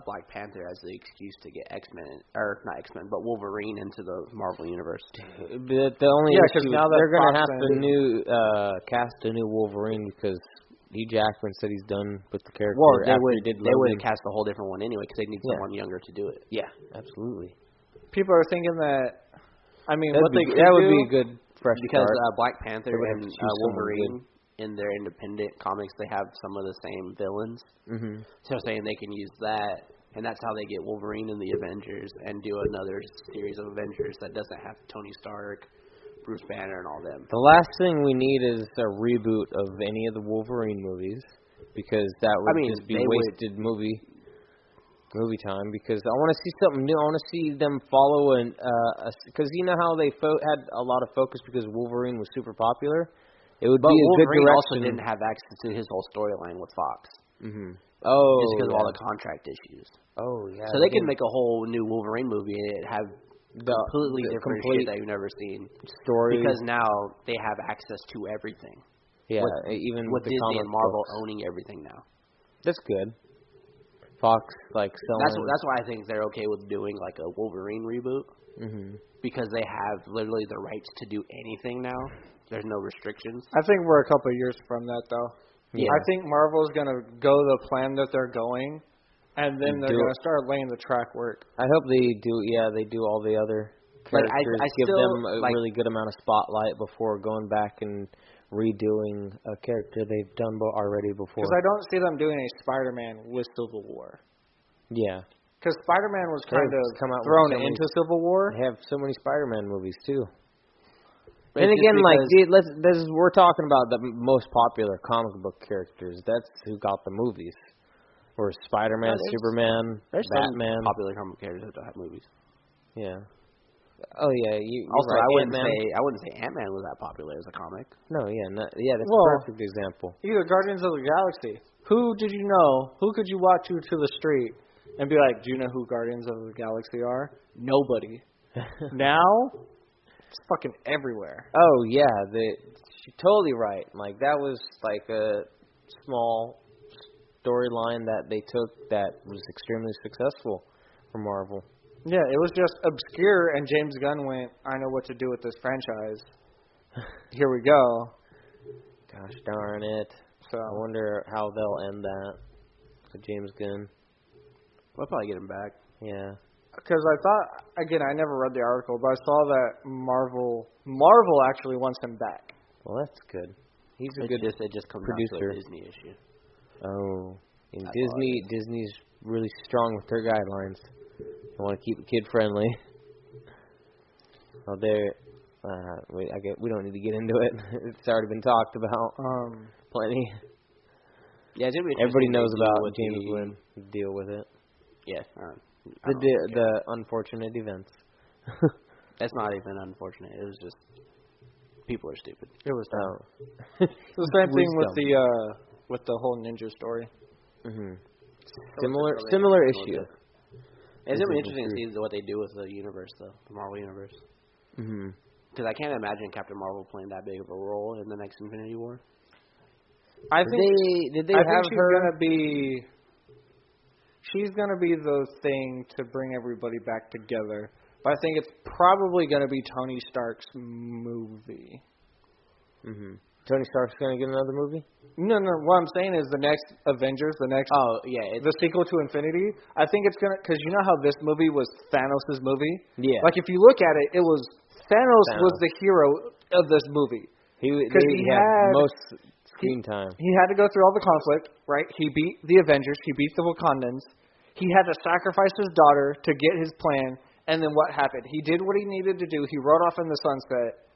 Black Panther as the excuse to get X-Men, or not X-Men, but Wolverine into the Marvel universe. The only Yeah, 'cause issue now that they're going to Fox have to cast a new Wolverine because Hugh Jackman said he's done with the character. Well, they after would he did they would Logan. have cast a whole different one anyway because they need Yeah. someone younger to do it. Yeah, absolutely. People are thinking that. I mean, That'd what they be, could that would do, be a good fresh Because start. Black Panther They would have and to choose someone Wolverine in their independent comics, they have some of the same villains. Mhm. So they're saying they can use that And that's how they get Wolverine in the Avengers and do another series of Avengers that doesn't have Tony Stark, Bruce Banner, and all them. The last thing we need is a reboot of any of the Wolverine movies, because that would just be wasted movie time. Because I want to see something new. I want to see them follow because you know how they had a lot of focus because Wolverine was super popular. It would be a Wolverine good direction. Also didn't have access to his whole storyline with Fox. Mm-hmm. Oh, just because of all the contract issues. Oh, yeah. So they can make a whole new Wolverine movie and have completely different shit that you've never seen. Story. Because now they have access to everything. Yeah, even with the Disney and Marvel owning everything now. That's good. Fox, selling. That's why I think they're okay with doing, a Wolverine reboot. Mm-hmm. Because they have literally the rights to do anything now. There's no restrictions. I think we're a couple of years from that, though. Yeah. I think Marvel's going to go the plan that they're going, and then they're going to start laying the track work. I hope they do all the other characters, I give still, them a really good amount of spotlight before going back and redoing a character they've done already before. Because I don't see them doing a Spider-Man with Civil War. Yeah. Because Spider-Man was kind of thrown into Civil War. They have so many Spider-Man movies, too. But and again, we're talking about the most popular comic book characters. That's who got the movies. Or Spider-Man, Superman, Batman. Some popular comic book characters that don't have movies. Yeah. Oh yeah. Also, right. I wouldn't say Ant-Man was that popular as a comic. No, that's a perfect example. Either Guardians of the Galaxy. Who did you know? Who could you walk to the street and be like, "Do you know who Guardians of the Galaxy are?" Nobody. Now. It's fucking everywhere. Oh, yeah. You're totally right. That was a small storyline that they took that was extremely successful for Marvel. Yeah, it was just obscure, and James Gunn went, I know what to do with this franchise. Here we go. Gosh darn it. So I wonder how they'll end that. So James Gunn. We'll probably get him back. Yeah. Because I thought, again, I never read the article, but I saw that Marvel actually wants him back. Well, that's good. He's a good. It just comes down to a Disney issue. Oh, and Disney's really strong with their guidelines. They want to keep it kid friendly. Well, we don't need to get into it. It's already been talked about. Plenty. Yeah, it's gonna be everybody knows about James Gunn. Deal with it. Yeah. The unfortunate events. That's not even unfortunate. It was just people are stupid. It was dumb. It's the same thing with the whole ninja story. Mm-hmm. Similar issue. It's gonna be interesting to see what they do with the universe, though, the Marvel universe. Mm-hmm. Because I can't imagine Captain Marvel playing that big of a role in the next Infinity War. I think did they have her? She's going to be the thing to bring everybody back together. But I think it's probably going to be Tony Stark's movie. Mm-hmm. Tony Stark's going to get another movie? No. What I'm saying is the next Avengers, the sequel to Infinity, I think it's going to, because you know how this movie was Thanos' movie? Yeah. If you look at it, it was Thanos was the hero of this movie. Because he had most screen time. He had to go through all the conflict, right? He beat the Avengers. He beat the Wakandans. He had to sacrifice his daughter to get his plan. And then what happened? He did what he needed to do. He rode off in the sunset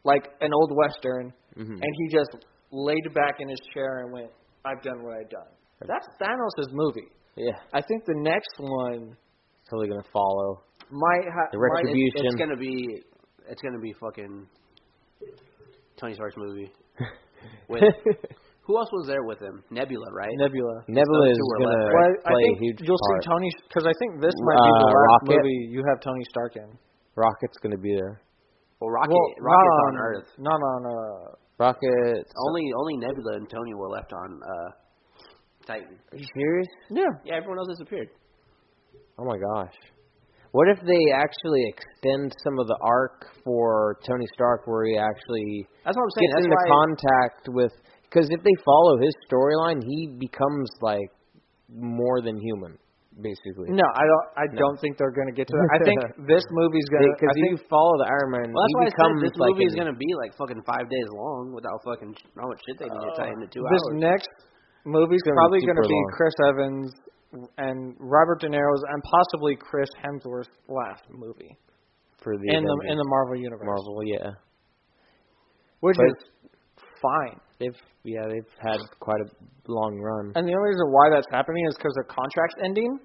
like an old Western. Mm-hmm. And he just laid back in his chair and went, I've done what I've done. That's Thanos' movie. Yeah. I think the next one is totally going to follow. The Retribution. It's gonna be fucking Tony Stark's movie. With who else was there with him? Nebula, right? Nebula is going to play a huge you'll part. see Tony, because I think this might be the last movie you have Tony Stark in. Rocket's going to be there. Well, Rocket's on Earth. Not on Rocket. Only Nebula and Tony were left on Titan. Are you serious? Yeah, everyone else disappeared. Oh my gosh. What if they actually extend some of the arc for Tony Stark where he actually gets into contact with... Because if they follow his storyline, he becomes, more than human, basically. No, I don't think they're going to get to that. I think this movie's going to... Because if you follow the Iron Man, well, that's why I said this movie is going to be, fucking 5 days long without fucking... how much shit they need to tie into 2 hours. This next movie's probably going to be Chris Evans and Robert De Niro's and possibly Chris Hemsworth's last movie for the in the Marvel universe. Marvel, yeah. Which is fine. They've had quite a long run. And the only reason why that's happening is because their contract's ending.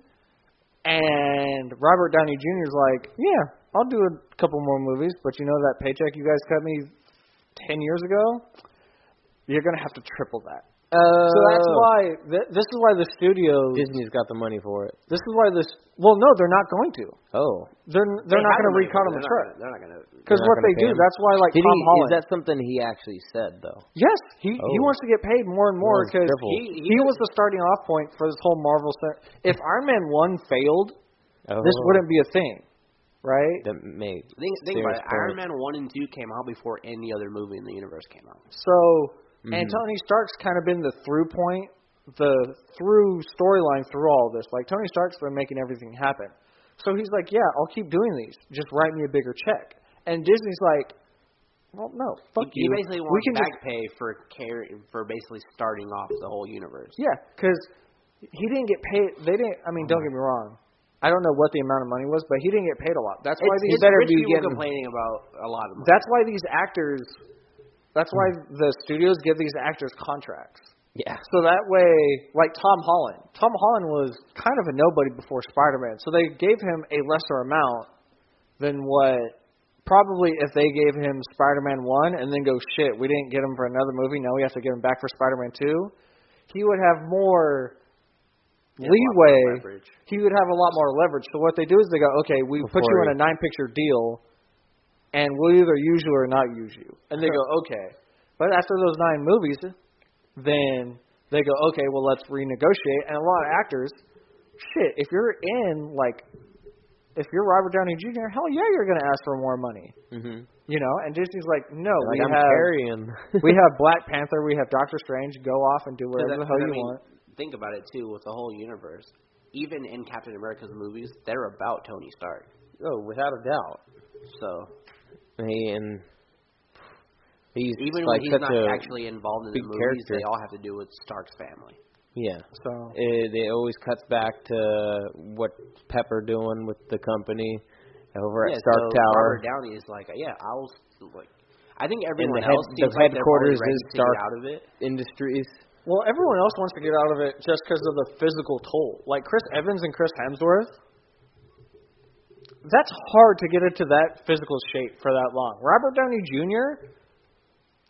And Robert Downey Jr. is like, yeah, I'll do a couple more movies, but you know that paycheck you guys cut me 10 years ago? You're going to have to triple that. So that's why, this is why the studios... Disney's got the money for it. This is why well, no, they're not going to. Oh. They're not going to recut him a truck. They're not going to... Because what they do, that's why, like, Tom Holland... Is that something he actually said, though? Yes, he wants to get paid more and more because he was the starting off point for this whole Marvel... If Iron Man 1 failed, this wouldn't be a thing, right? That may think about it. Iron Man 1 and 2 came out before any other movie in the universe came out. So... And Tony Stark's kind of been the through point, the through storyline through all of this. Like, Tony Stark's been making everything happen. So he's like, yeah, I'll keep doing these. Just write me a bigger check. And Disney's like, well, no, fuck you. He basically wants back pay for basically starting off the whole universe. Yeah, because he didn't get paid. They didn't, I mean, don't get me wrong. I don't know what the amount of money was, but he didn't get paid a lot. That's why these better be getting complaining about a lot of money. That's why these actors... That's why the studios give these actors contracts. Yeah. So that way, like Tom Holland. Tom Holland was kind of a nobody before Spider-Man. So they gave him a lesser amount than what probably if they gave him Spider-Man 1 and then go, shit, we didn't get him for another movie. Now we have to get him back for Spider-Man 2. He would have more leeway. He would have a lot more leverage. So what they do is they go, okay, we put you in a 9-picture deal. And we'll either use you or not use you. And they go, okay. But after those 9 movies, then they go, okay, well, let's renegotiate. And a lot of actors, shit, if you're Robert Downey Jr., hell yeah, you're going to ask for more money. Mm-hmm. You know? And Disney's like, no, we have Black Panther, we have Doctor Strange, go off and do whatever the hell you want. Think about it, too, with the whole universe. Even in Captain America's movies, they're about Tony Stark. Oh, without a doubt. So... He's even like when he's not actually involved in the movies, they all have to do with Stark's family. Yeah. So it always cuts back to what Pepper doing with the company over at Stark Tower. Robert Downey is like, I think everyone else seems like headquarters they're is ready to Stark get out of it. Industries. Well, everyone else wants to get out of it just because of the physical toll. Like Chris Evans and Chris Hemsworth. That's hard to get into that physical shape for that long. Robert Downey Jr.,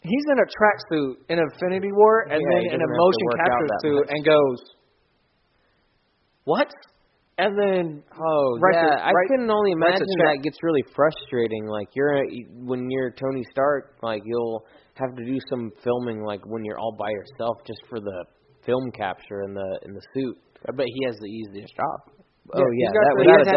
he's in a tracksuit in Infinity War and then in a motion capture suit and goes, what? And then, I can only imagine that gets really frustrating. Like when you're Tony Stark, like you'll have to do some filming, like when you're all by yourself, just for the film capture in the suit. I bet he has the easiest job. Oh yeah, that without a doubt.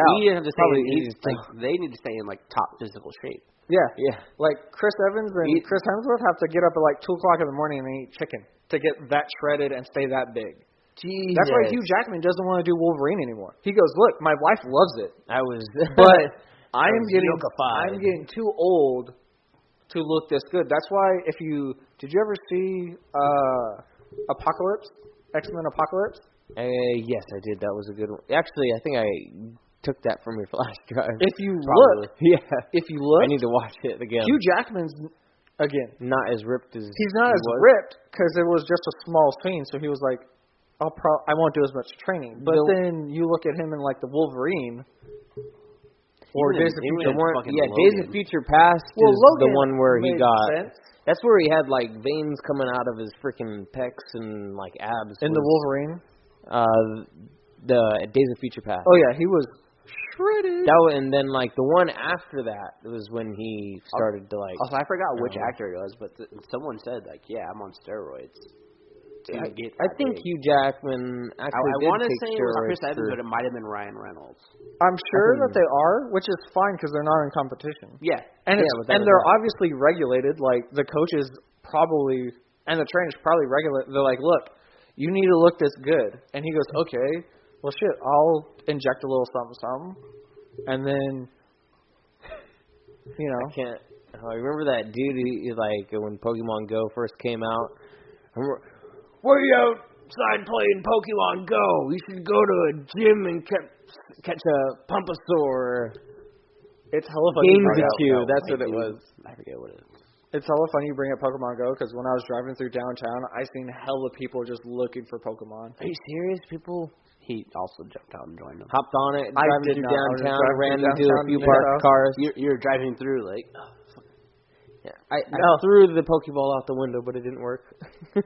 They need to stay in like top physical shape. Yeah. Like Chris Evans and Chris Hemsworth have to get up at like 2:00 in the morning and eat chicken to get that shredded and stay that big. Jesus. That's why Hugh Jackman doesn't want to do Wolverine anymore. He goes, look, my wife loves it. But I'm getting too old to look this good. That's why did you ever see Apocalypse? X-Men Apocalypse? Yes, I did. That was a good one. Actually, I think I took that from your flash drive. If you look, I need to watch it again. Hugh Jackman's not as ripped as he's not as ripped because it was just a small scene. So he was like, I won't do as much training. But then you look at him in like the Wolverine or Days of Future Past is the one where he got. Sense. That's where he had like veins coming out of his freaking pecs and like abs. In the Wolverine. The Days of Future Past. Oh yeah, he was shredded. And then like the one after that was when he started to like. Also, I forgot which actor it was, but someone said like, "Yeah, I'm on steroids." I think Hugh Jackman actually I want to say it was Chris Evans, but it might have been Ryan Reynolds. I'm sure that they are, which is fine because they're not in competition. Yeah, and they're obviously regulated. Like the coaches probably and the trainers probably regulate. They're like, look. You need to look this good. And he goes, okay, well, shit, I'll inject a little something, and then, you know. I can't. I remember that dude, when Pokemon Go first came out. What are you out Outside playing Pokemon Go. You should go to a gym and catch a Pumpasaur. It's hella funny. Games at you. That's what it was. I forget what it is. It's hella funny you bring up Pokemon Go because when I was driving through downtown, I seen hella people just looking for Pokemon. Are you serious? People He also jumped out and joined them. hopped on it, driving through downtown, ran into a few yeah. parked cars. You're driving through, like... Yeah, I threw the Pokeball out the window, but it didn't work. I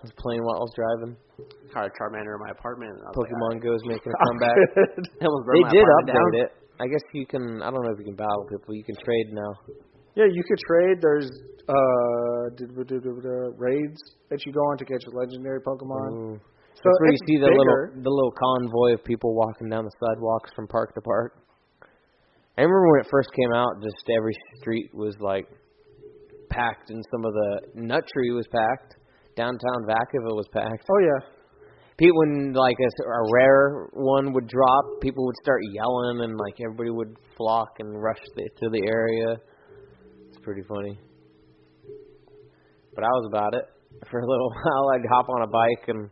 was playing while I was driving. Caught a Charmander in my apartment. And I was Pokemon like, Go's making a comeback. they did update it. I guess you can, I don't know if you can battle people. You can trade now. Yeah, you could trade. There's raids that you go on to catch a legendary Pokemon. Ooh. So that's where you see bigger. the little convoy of people walking down the sidewalks from park to park. I remember when it first came out, just every street was like packed, and some of the Nut Tree was packed. Downtown Vacaville was packed. Oh yeah. People, when like a rare one would drop, people would start yelling, and like everybody would flock and rush to the area. It's pretty funny. But I was about it for a little while. I'd hop on a bike and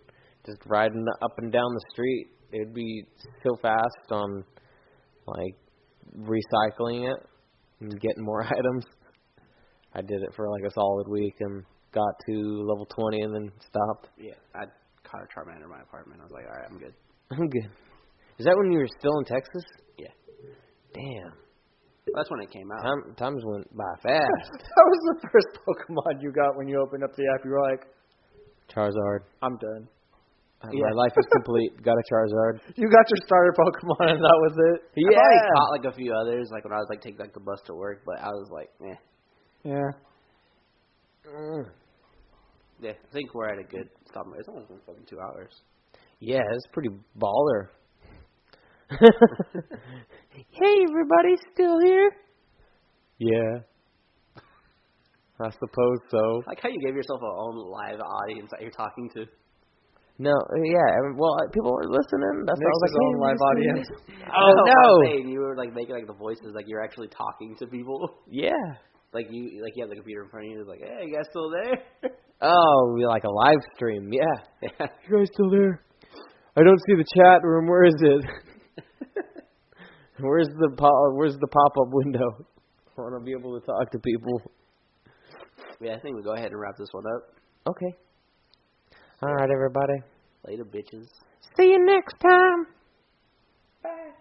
just riding up and down the street. It'd be so fast on like recycling it and getting more items. I did it for like a solid week and got to level 20 and then stopped. Yeah, I caught a Charmander in my apartment. I was like, all right, I'm good. I'm good. Is that when you were still in Texas? Yeah. Damn. Well, that's when it came out. Times went by fast. That was the first Pokemon you got when you opened up the app. You were like, Charizard. I'm done. My life is complete. Got a Charizard. You got your starter Pokemon and that was it? Yeah. I caught like a few others, like when I was like taking like the bus to work, but I was like, eh. Yeah. Yeah, I think we're at a good stop. It's almost been fucking 2 hours. Yeah, it's pretty baller. Hey, everybody, still here? Yeah. I suppose so. I like how you gave yourself a own live audience that you're talking to. No, yeah, well, people were listening. That's why I was like, own live audience. Oh, no. You were like making like the voices like you're actually talking to people. Yeah. Like you have the computer in front of you. It's like, hey, you guys still there? Oh, like a live stream. Yeah. You guys still there? I don't see the chat room. Where is it? Where's the pop-up window? I want to be able to talk to people. Yeah, I think we'll go ahead and wrap this one up. Okay. All right, everybody. Later, bitches. See you next time. Bye.